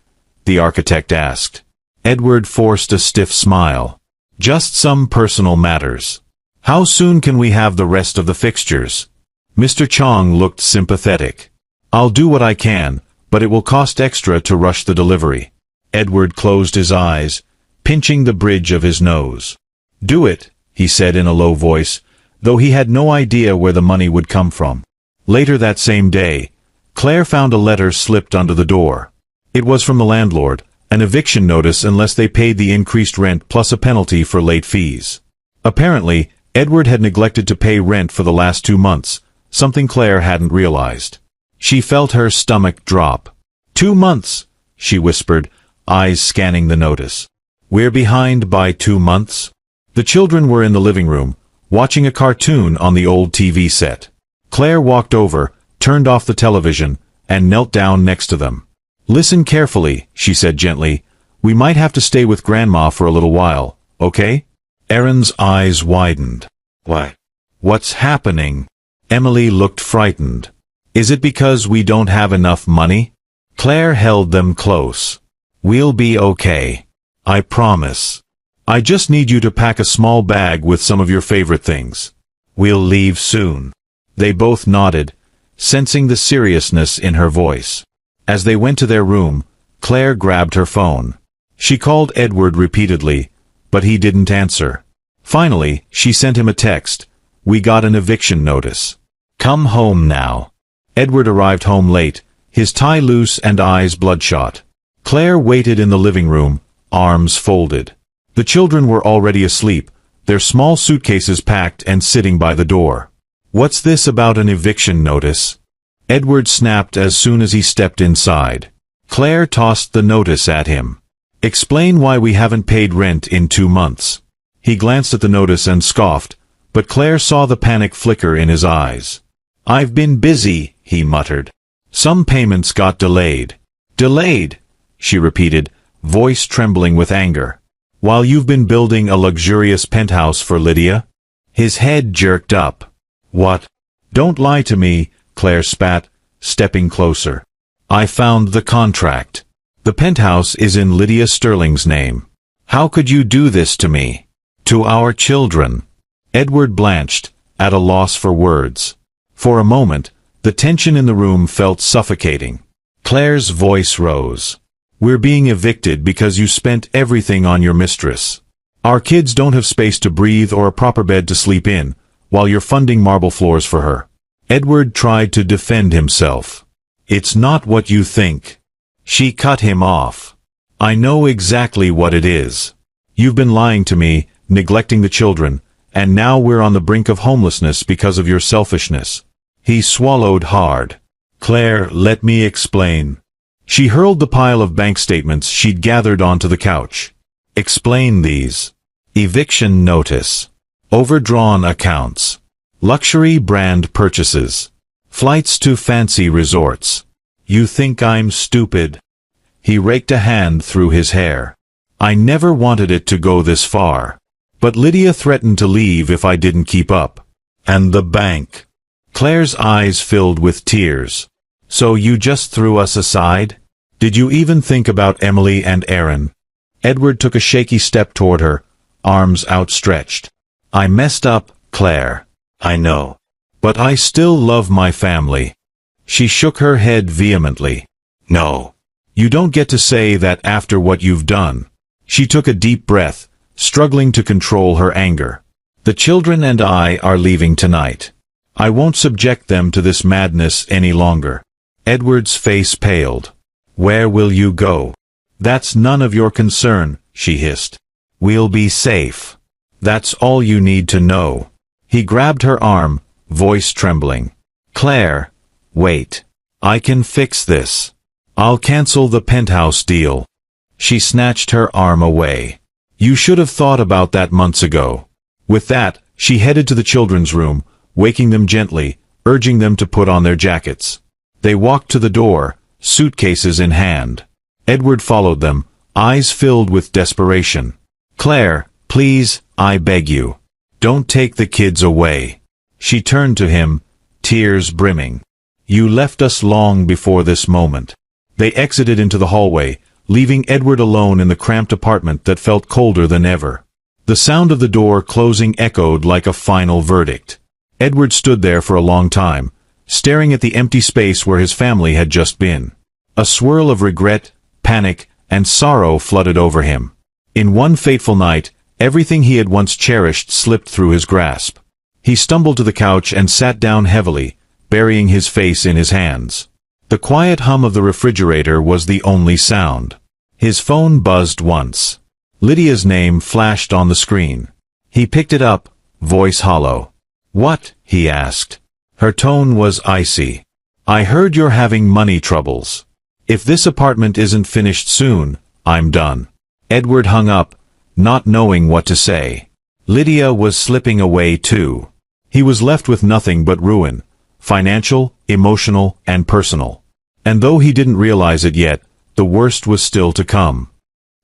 The architect asked. Edward forced a stiff smile. Just some personal matters. How soon can we have the rest of the fixtures? Mr. Chong looked sympathetic. I'll do what I can, but it will cost extra to rush the delivery. Edward closed his eyes, pinching the bridge of his nose. Do it, he said in a low voice, though he had no idea where the money would come from. Later that same day, Claire found a letter slipped under the door. It was from the landlord, an eviction notice unless they paid the increased rent plus a penalty for late fees. Apparently, Edward had neglected to pay rent for the last 2 months, something Claire hadn't realized. She felt her stomach drop. 2 months, she whispered, eyes scanning the notice. We're behind by 2 months? The children were in the living room, watching a cartoon on the old TV set. Claire walked over, turned off the television, and knelt down next to them. Listen carefully, she said gently. We might have to stay with Grandma for a little while, okay? Aaron's eyes widened. What? What's happening? Emily looked frightened. Is it because we don't have enough money? Claire held them close. We'll be okay. I promise. I just need you to pack a small bag with some of your favorite things. We'll leave soon. They both nodded, sensing the seriousness in her voice. As they went to their room, Claire grabbed her phone. She called Edward repeatedly, but he didn't answer. Finally, she sent him a text. We got an eviction notice. Come home now. Edward arrived home late, his tie loose and eyes bloodshot. Claire waited in the living room, arms folded. The children were already asleep, their small suitcases packed and sitting by the door. What's this about an eviction notice? Edward snapped as soon as he stepped inside. Claire tossed the notice at him. Explain why we haven't paid rent in 2 months. He glanced at the notice and scoffed, but Claire saw the panic flicker in his eyes. I've been busy, he muttered. Some payments got delayed. Delayed, she repeated, voice trembling with anger. While you've been building a luxurious penthouse for Lydia? His head jerked up. What? Don't lie to me, Claire spat, stepping closer. I found the contract. The penthouse is in Lydia Sterling's name. How could you do this to me? To our children. Edward blanched, at a loss for words. For a moment, the tension in the room felt suffocating. Claire's voice rose. We're being evicted because you spent everything on your mistress. Our kids don't have space to breathe or a proper bed to sleep in, while you're funding marble floors for her. Edward tried to defend himself. It's not what you think. She cut him off. I know exactly what it is. You've been lying to me, neglecting the children, and now we're on the brink of homelessness because of your selfishness. He swallowed hard. Claire, let me explain. She hurled the pile of bank statements she'd gathered onto the couch. Explain these. Eviction notice. Overdrawn accounts. Luxury brand purchases. Flights to fancy resorts. You think I'm stupid? He raked a hand through his hair. I never wanted it to go this far. But Lydia threatened to leave if I didn't keep up. And the bank. Claire's eyes filled with tears. So you just threw us aside? Did you even think about Emily and Aaron? Edward took a shaky step toward her, arms outstretched. I messed up, Claire. I know. But I still love my family. She shook her head vehemently. No. You don't get to say that after what you've done. She took a deep breath, struggling to control her anger. The children and I are leaving tonight. I won't subject them to this madness any longer. Edward's face paled. Where will you go? That's none of your concern, she hissed. We'll be safe. That's all you need to know. He grabbed her arm, voice trembling. Claire, wait. I can fix this. I'll cancel the penthouse deal. She snatched her arm away. You should have thought about that months ago. With that, she headed to the children's room, waking them gently, urging them to put on their jackets. They walked to the door, suitcases in hand. Edward followed them, eyes filled with desperation. Claire, please, I beg you. Don't take the kids away. She turned to him, tears brimming. You left us long before this moment. They exited into the hallway, leaving Edward alone in the cramped apartment that felt colder than ever. The sound of the door closing echoed like a final verdict. Edward stood there for a long time, staring at the empty space where his family had just been. A swirl of regret, panic, and sorrow flooded over him. In one fateful night, everything he had once cherished slipped through his grasp. He stumbled to the couch and sat down heavily, burying his face in his hands. The quiet hum of the refrigerator was the only sound. His phone buzzed once. Lydia's name flashed on the screen. He picked it up, voice hollow. What? He asked. Her tone was icy. I heard you're having money troubles. If this apartment isn't finished soon, I'm done. Edward hung up, not knowing what to say. Lydia was slipping away too. He was left with nothing but ruin, financial, emotional, and personal. And though he didn't realize it yet, the worst was still to come.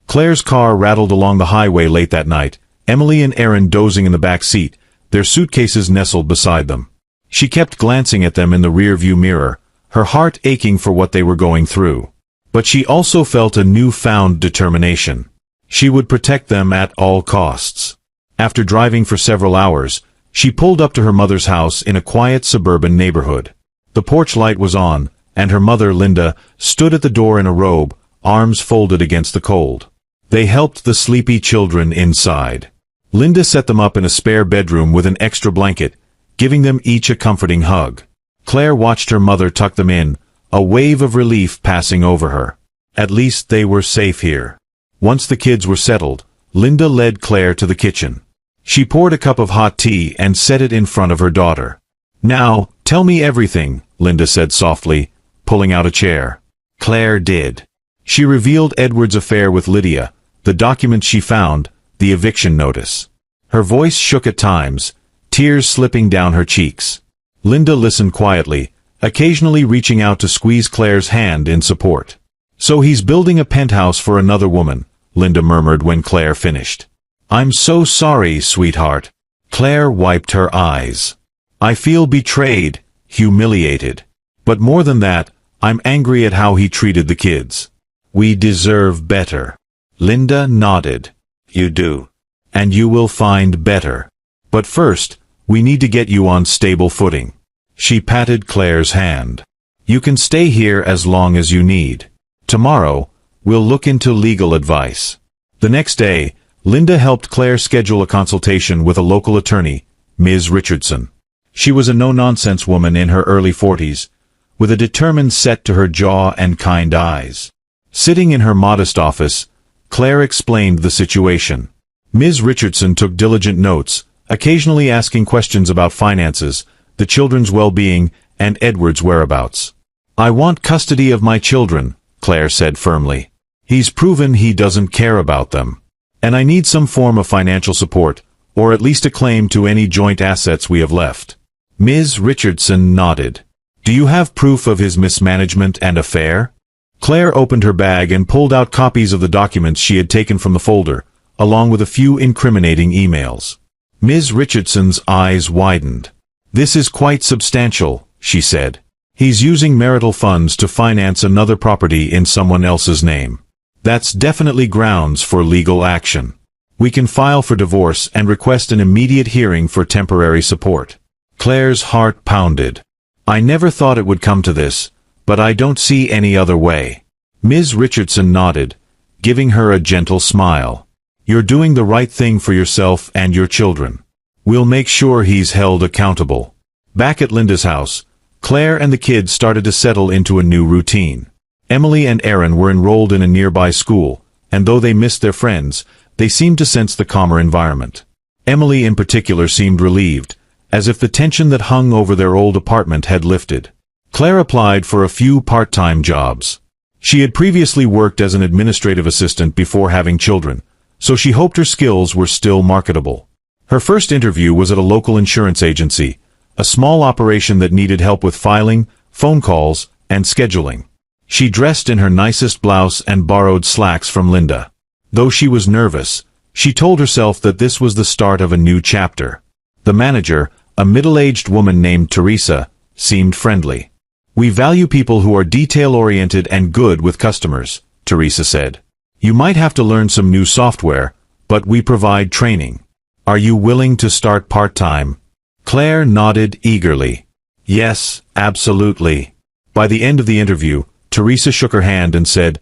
Claire's car rattled along the highway late that night, Emily and Aaron dozing in the back seat, their suitcases nestled beside them. She kept glancing at them in the rear-view mirror, her heart aching for what they were going through. But she also felt a newfound determination. She would protect them at all costs. After driving for several hours, she pulled up to her mother's house in a quiet suburban neighborhood. The porch light was on, and her mother, Linda, stood at the door in a robe, arms folded against the cold. They helped the sleepy children inside. Linda set them up in a spare bedroom with an extra blanket, giving them each a comforting hug. Claire watched her mother tuck them in, a wave of relief passing over her. At least they were safe here. Once the kids were settled, Linda led Claire to the kitchen. She poured a cup of hot tea and set it in front of her daughter. Now, tell me everything, Linda said softly, pulling out a chair. Claire did. She revealed Edward's affair with Lydia, the documents she found, the eviction notice. Her voice shook at times, tears slipping down her cheeks. Linda listened quietly, occasionally reaching out to squeeze Claire's hand in support. So he's building a penthouse for another woman, Linda murmured when Claire finished. I'm so sorry, sweetheart. Claire wiped her eyes. I feel betrayed, humiliated. But more than that, I'm angry at how he treated the kids. We deserve better. Linda nodded. You do. And you will find better. But first, we need to get you on stable footing. She patted Claire's hand. You can stay here as long as you need. Tomorrow, we'll look into legal advice. The next day, Linda helped Claire schedule a consultation with a local attorney, Ms. Richardson. She was a no-nonsense woman in her early 40s, with a determined set to her jaw and kind eyes. Sitting in her modest office, Claire explained the situation. Ms. Richardson took diligent notes, occasionally asking questions about finances, the children's well-being, and Edward's whereabouts. I want custody of my children, Claire said firmly. He's proven he doesn't care about them. And I need some form of financial support, or at least a claim to any joint assets we have left. Ms. Richardson nodded. Do you have proof of his mismanagement and affair? Claire opened her bag and pulled out copies of the documents she had taken from the folder, along with a few incriminating emails. Ms. Richardson's eyes widened. "This is quite substantial," she said. "He's using marital funds to finance another property in someone else's name. That's definitely grounds for legal action. We can file for divorce and request an immediate hearing for temporary support." Claire's heart pounded. "I never thought it would come to this, but I don't see any other way." Ms. Richardson nodded, giving her a gentle smile. "You're doing the right thing for yourself and your children. We'll make sure he's held accountable." Back at Linda's house, Claire and the kids started to settle into a new routine. Emily and Aaron were enrolled in a nearby school, and though they missed their friends, they seemed to sense the calmer environment. Emily in particular seemed relieved, as if the tension that hung over their old apartment had lifted. Claire applied for a few part-time jobs. She had previously worked as an administrative assistant before having children, so she hoped her skills were still marketable. Her first interview was at a local insurance agency, a small operation that needed help with filing, phone calls, and scheduling. She dressed in her nicest blouse and borrowed slacks from Linda. Though she was nervous, she told herself that this was the start of a new chapter. The manager, a middle-aged woman named Teresa, seemed friendly. "We value people who are detail-oriented and good with customers," Teresa said. "You might have to learn some new software, but we provide training. Are you willing to start part-time?" Claire nodded eagerly. "Yes, absolutely." By the end of the interview, Teresa shook her hand and said,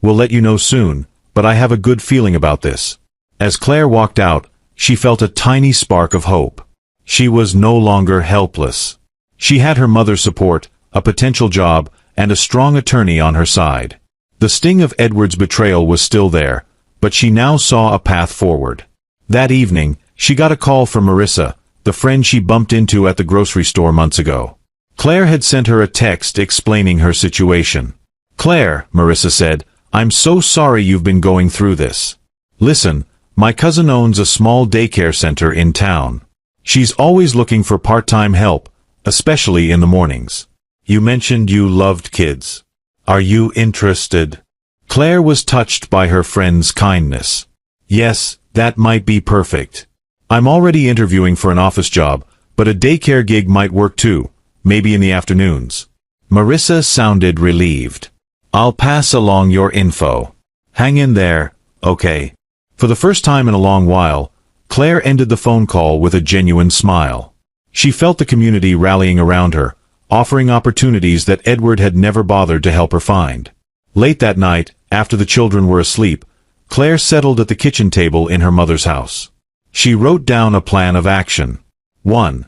"We'll let you know soon, but I have a good feeling about this." As Claire walked out, she felt a tiny spark of hope. She was no longer helpless. She had her mother's support, a potential job, and a strong attorney on her side. The sting of Edward's betrayal was still there, but she now saw a path forward. That evening, she got a call from Marissa, the friend she bumped into at the grocery store months ago. Claire had sent her a text explaining her situation. "Claire," Marissa said, "I'm so sorry you've been going through this. Listen, my cousin owns a small daycare center in town. She's always looking for part-time help, especially in the mornings. You mentioned you loved kids. Are you interested?" Claire was touched by her friend's kindness. "Yes, that might be perfect. I'm already interviewing for an office job, but a daycare gig might work too, maybe in the afternoons." Marissa sounded relieved. "I'll pass along your info. Hang in there, okay?" For the first time in a long while, Claire ended the phone call with a genuine smile. She felt the community rallying around her, offering opportunities that Edward had never bothered to help her find. Late that night, after the children were asleep, Claire settled at the kitchen table in her mother's house. She wrote down a plan of action. 1.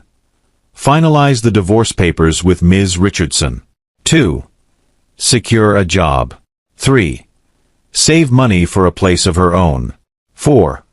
Finalize the divorce papers with Ms. Richardson. 2. Secure a job. 3. Save money for a place of her own. 4.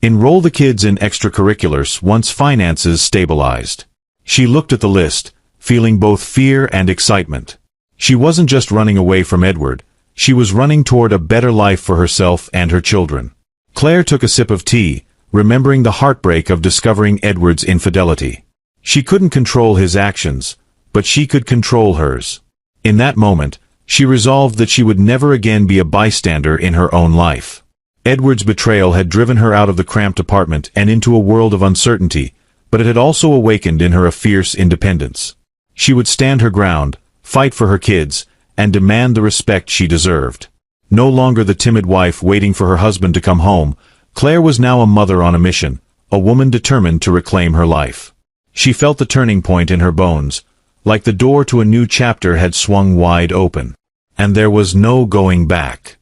Enroll the kids in extracurriculars once finances stabilized. She looked at the list, feeling both fear and excitement. She wasn't just running away from Edward, she was running toward a better life for herself and her children. Claire took a sip of tea, remembering the heartbreak of discovering Edward's infidelity. She couldn't control his actions, but she could control hers. In that moment, she resolved that she would never again be a bystander in her own life. Edward's betrayal had driven her out of the cramped apartment and into a world of uncertainty, but it had also awakened in her a fierce independence. She would stand her ground, fight for her kids, and demand the respect she deserved. No longer the timid wife waiting for her husband to come home, Claire was now a mother on a mission, a woman determined to reclaim her life. She felt the turning point in her bones, like the door to a new chapter had swung wide open. And there was no going back.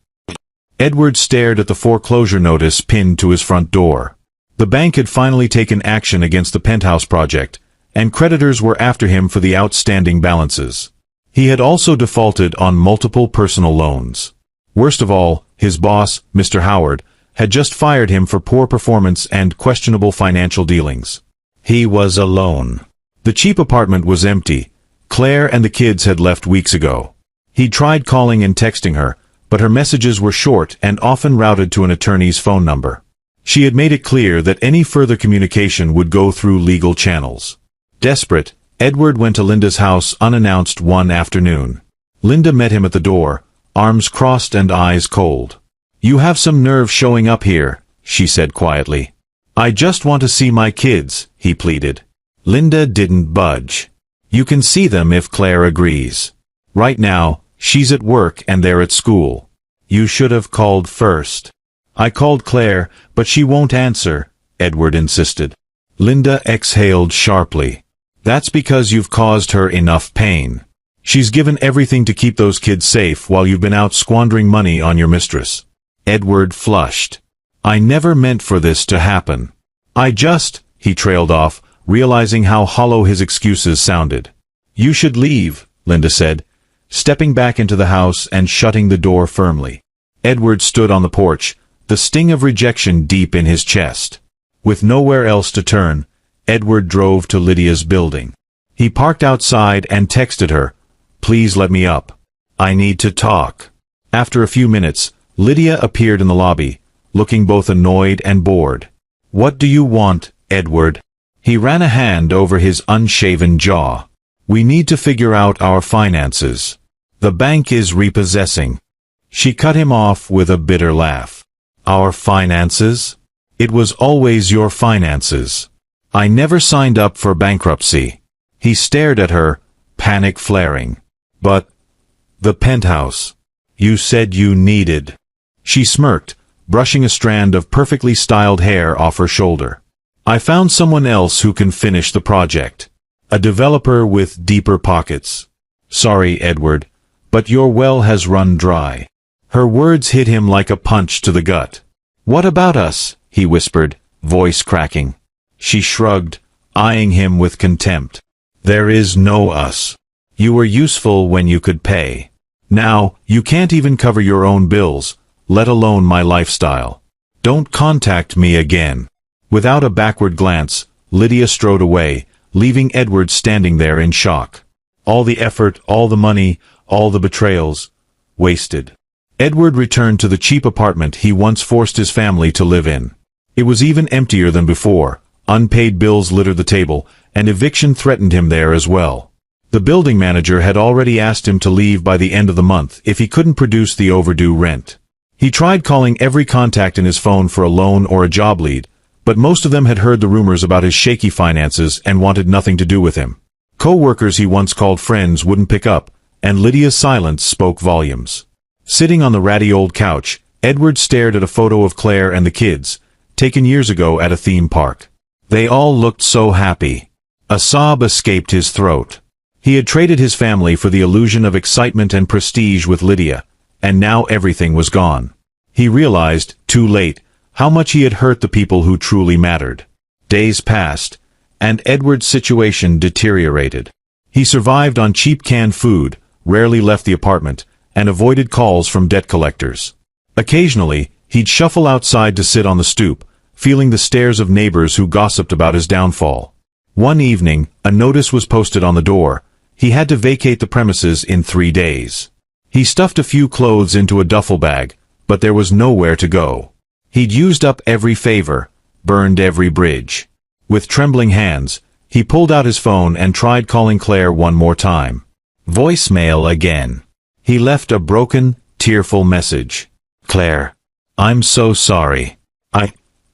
Edward stared at the foreclosure notice pinned to his front door. The bank had finally taken action against the penthouse project, and creditors were after him for the outstanding balances. He had also defaulted on multiple personal loans. Worst of all, his boss, Mr. Howard, had just fired him for poor performance and questionable financial dealings. He was alone. The cheap apartment was empty. Claire and the kids had left weeks ago. He tried calling and texting her, but her messages were short and often routed to an attorney's phone number. She had made it clear that any further communication would go through legal channels. Desperate, Edward went to Linda's house unannounced one afternoon. Linda met him at the door, arms crossed and eyes cold. "You have some nerve showing up here," she said quietly. "I just want to see my kids," he pleaded. Linda didn't budge. You can see them if Claire agrees. Right now, she's at work and they're at school. You should have called first. I called Claire, but she won't answer, Edward insisted. Linda exhaled sharply. That's because you've caused her enough pain. She's given everything to keep those kids safe while you've been out squandering money on your mistress. Edward flushed. I never meant for this to happen. He trailed off, realizing how hollow his excuses sounded. You should leave, Linda said, stepping back into the house and shutting the door firmly. Edward stood on the porch, the sting of rejection deep in his chest. With nowhere else to turn, Edward drove to Lydia's building. He parked outside and texted her, "Please let me up. I need to talk." After a few minutes, Lydia appeared in the lobby, looking both annoyed and bored. "What do you want, Edward?" He ran a hand over his unshaven jaw. "We need to figure out our finances. The bank is repossessing." She cut him off with a bitter laugh. "Our finances? It was always your finances. I never signed up for bankruptcy." He stared at her, panic flaring. "But the penthouse. You said you needed." She smirked, brushing a strand of perfectly styled hair off her shoulder. "I found someone else who can finish the project. A developer with deeper pockets. Sorry, Edward, but your well has run dry." Her words hit him like a punch to the gut. "What about us?" he whispered, voice cracking. She shrugged, eyeing him with contempt. "There is no us. You were useful when you could pay. Now, you can't even cover your own bills, let alone my lifestyle. Don't contact me again." Without a backward glance, Lydia strode away, leaving Edward standing there in shock. All the effort, all the money, all the betrayals, wasted. Edward returned to the cheap apartment he once forced his family to live in. It was even emptier than before. Unpaid bills littered the table, and eviction threatened him there as well. The building manager had already asked him to leave by the end of the month if he couldn't produce the overdue rent. He tried calling every contact in his phone for a loan or a job lead, but most of them had heard the rumors about his shaky finances and wanted nothing to do with him. Co-workers he once called friends wouldn't pick up, and Lydia's silence spoke volumes. Sitting on the ratty old couch, Edward stared at a photo of Claire and the kids, taken years ago at a theme park. They all looked so happy. A sob escaped his throat. He had traded his family for the illusion of excitement and prestige with Lydia, and now everything was gone. He realized, too late, how much he had hurt the people who truly mattered. Days passed, and Edward's situation deteriorated. He survived on cheap canned food, rarely left the apartment, and avoided calls from debt collectors. Occasionally, he'd shuffle outside to sit on the stoop, feeling the stares of neighbors who gossiped about his downfall. One evening, a notice was posted on the door. He had to vacate the premises in 3 days. He stuffed a few clothes into a duffel bag, but there was nowhere to go. He'd used up every favor, burned every bridge. With trembling hands, he pulled out his phone and tried calling Claire one more time. Voicemail again. He left a broken, tearful message. "Claire, I'm so sorry.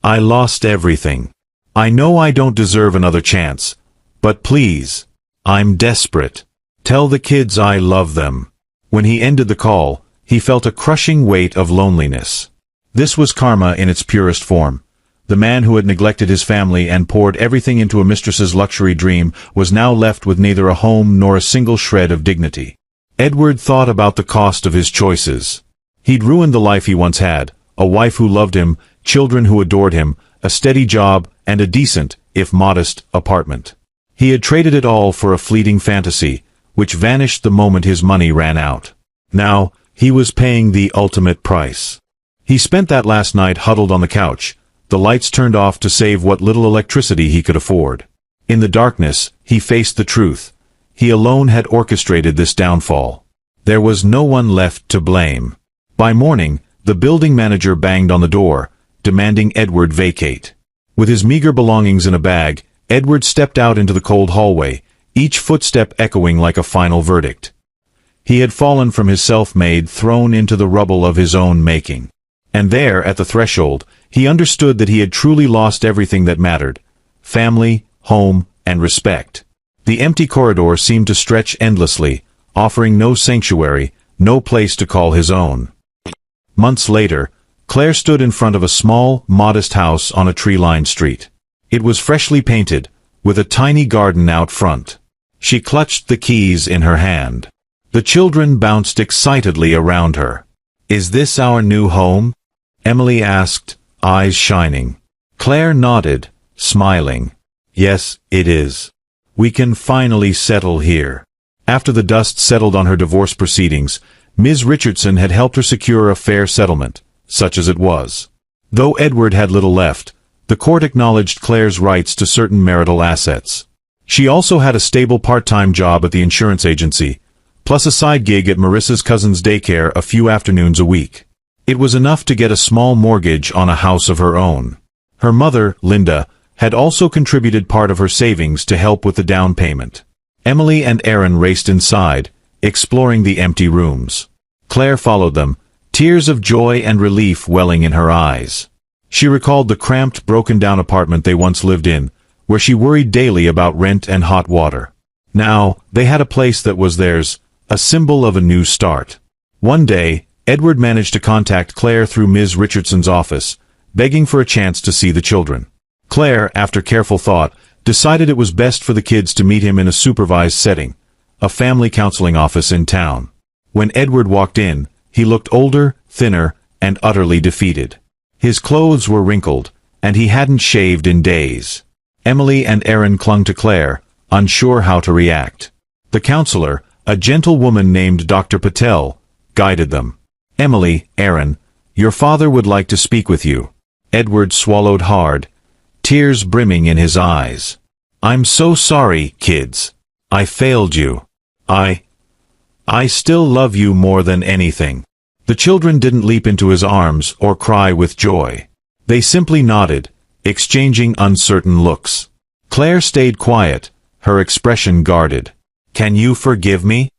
I lost everything. I know I don't deserve another chance, but please, I'm desperate. Tell the kids I love them." When he ended the call, he felt a crushing weight of loneliness. This was karma in its purest form. The man who had neglected his family and poured everything into a mistress's luxury dream was now left with neither a home nor a single shred of dignity. Edward thought about the cost of his choices. He'd ruined the life he once had, a wife who loved him, children who adored him, a steady job, and a decent, if modest, apartment. He had traded it all for a fleeting fantasy, which vanished the moment his money ran out. Now, he was paying the ultimate price. He spent that last night huddled on the couch, the lights turned off to save what little electricity he could afford. In the darkness, he faced the truth. He alone had orchestrated this downfall. There was no one left to blame. By morning, the building manager banged on the door, demanding Edward vacate. With his meager belongings in a bag, Edward stepped out into the cold hallway, each footstep echoing like a final verdict. He had fallen from his self-made throne into the rubble of his own making. And there, at the threshold, he understood that he had truly lost everything that mattered: family, home, and respect. The empty corridor seemed to stretch endlessly, offering no sanctuary, no place to call his own. Months later, Claire stood in front of a small, modest house on a tree-lined street. It was freshly painted, with a tiny garden out front. She clutched the keys in her hand. The children bounced excitedly around her. "Is this our new home?" Emily asked, eyes shining. Claire nodded, smiling. "Yes, it is. We can finally settle here." After the dust settled on her divorce proceedings, Ms. Richardson had helped her secure a fair settlement, such as it was. Though Edward had little left, the court acknowledged Claire's rights to certain marital assets. She also had a stable part-time job at the insurance agency, plus a side gig at Marissa's cousin's daycare a few afternoons a week. It was enough to get a small mortgage on a house of her own. Her mother, Linda, had also contributed part of her savings to help with the down payment. Emily and Aaron raced inside, exploring the empty rooms. Claire followed them, tears of joy and relief welling in her eyes. She recalled the cramped, broken-down apartment they once lived in, where she worried daily about rent and hot water. Now, they had a place that was theirs, a symbol of a new start. One day, Edward managed to contact Claire through Ms. Richardson's office, begging for a chance to see the children. Claire, after careful thought, decided it was best for the kids to meet him in a supervised setting, a family counseling office in town. When Edward walked in, he looked older, thinner, and utterly defeated. His clothes were wrinkled, and he hadn't shaved in days. Emily and Aaron clung to Claire, unsure how to react. The counselor, a gentle woman named Dr. Patel, guided them. "Emily, Aaron, your father would like to speak with you." Edward swallowed hard, tears brimming in his eyes. "I'm so sorry, kids. I failed you. I still love you more than anything." The children didn't leap into his arms or cry with joy. They simply nodded, exchanging uncertain looks. Claire stayed quiet, her expression guarded. "Can you forgive me?"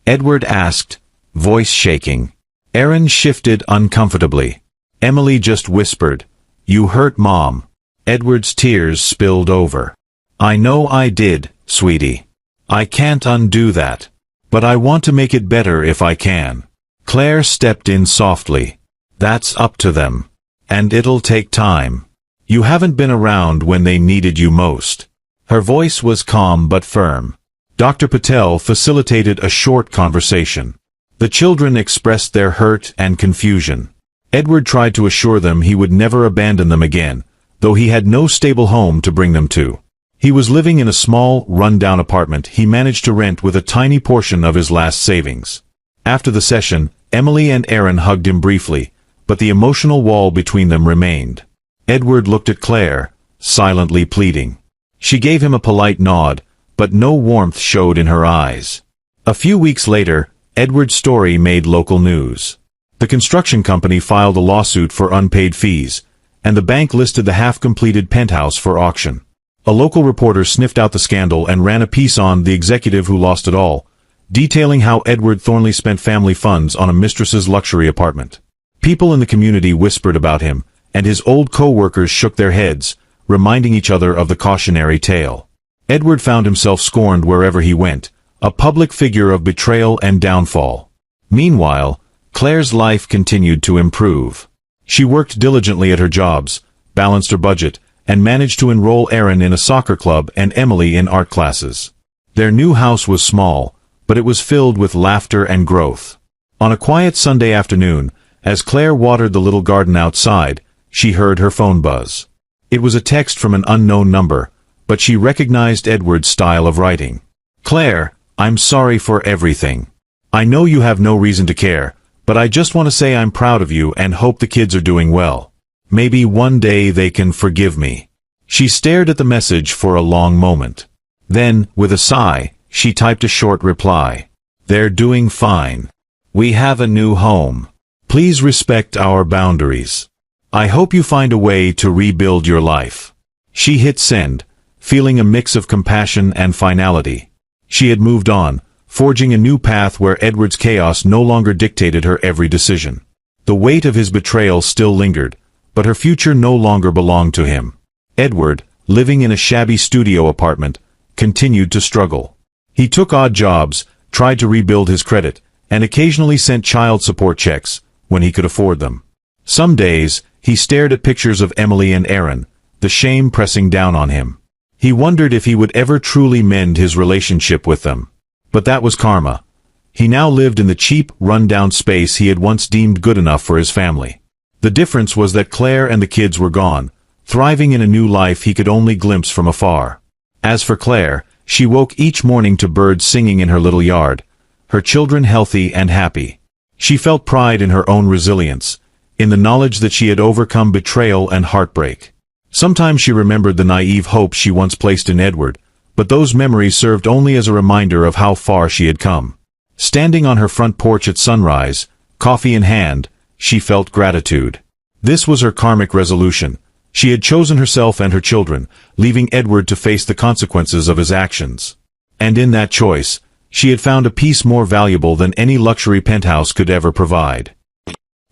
Edward asked, voice shaking. Aaron shifted uncomfortably. Emily just whispered, "You hurt Mom." Edward's tears spilled over. "I know I did, sweetie. I can't undo that. But I want to make it better if I can." Claire stepped in softly. "That's up to them. And it'll take time. You haven't been around when they needed you most." Her voice was calm but firm. Dr. Patel facilitated a short conversation. The children expressed their hurt and confusion. Edward tried to assure them he would never abandon them again, though he had no stable home to bring them to. He was living in a small, run-down apartment he managed to rent with a tiny portion of his last savings. After the session, Emily and Aaron hugged him briefly, but the emotional wall between them remained. Edward looked at Claire, silently pleading. She gave him a polite nod, but no warmth showed in her eyes. A few weeks later, Edward's story made local news. The construction company filed a lawsuit for unpaid fees, and the bank listed the half-completed penthouse for auction. A local reporter sniffed out the scandal and ran a piece on The Executive Who Lost It All, detailing how Edward Thornley spent family funds on a mistress's luxury apartment. People in the community whispered about him, and his old co-workers shook their heads, reminding each other of the cautionary tale. Edward found himself scorned wherever he went, a public figure of betrayal and downfall. Meanwhile, Claire's life continued to improve. She worked diligently at her jobs, balanced her budget, and managed to enroll Aaron in a soccer club and Emily in art classes. Their new house was small, but it was filled with laughter and growth. On a quiet Sunday afternoon, as Claire watered the little garden outside, she heard her phone buzz. It was a text from an unknown number, but she recognized Edward's style of writing. "Claire, I'm sorry for everything. I know you have no reason to care, but I just want to say I'm proud of you and hope the kids are doing well. Maybe one day they can forgive me." She stared at the message for a long moment. Then, with a sigh, she typed a short reply. "They're doing fine. We have a new home. Please respect our boundaries. I hope you find a way to rebuild your life." She hit send, feeling a mix of compassion and finality. She had moved on, forging a new path where Edward's chaos no longer dictated her every decision. The weight of his betrayal still lingered, but her future no longer belonged to him. Edward, living in a shabby studio apartment, continued to struggle. He took odd jobs, tried to rebuild his credit, and occasionally sent child support checks, when he could afford them. Some days, he stared at pictures of Emily and Aaron, the shame pressing down on him. He wondered if he would ever truly mend his relationship with them. But that was karma. He now lived in the cheap, run-down space he had once deemed good enough for his family. The difference was that Claire and the kids were gone, thriving in a new life he could only glimpse from afar. As for Claire, she woke each morning to birds singing in her little yard, her children healthy and happy. She felt pride in her own resilience, in the knowledge that she had overcome betrayal and heartbreak. Sometimes she remembered the naive hope she once placed in Edward, but those memories served only as a reminder of how far she had come. Standing on her front porch at sunrise, coffee in hand, she felt gratitude. This was her karmic resolution. She had chosen herself and her children, leaving Edward to face the consequences of his actions. And in that choice, she had found a peace more valuable than any luxury penthouse could ever provide.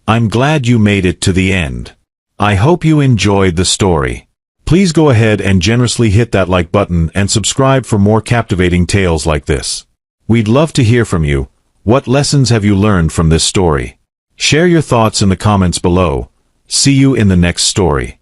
I'm glad you made it to the end. I hope you enjoyed the story. Please go ahead and generously hit that like button and subscribe for more captivating tales like this. We'd love to hear from you. What lessons have you learned from this story? Share your thoughts in the comments below. See you in the next story.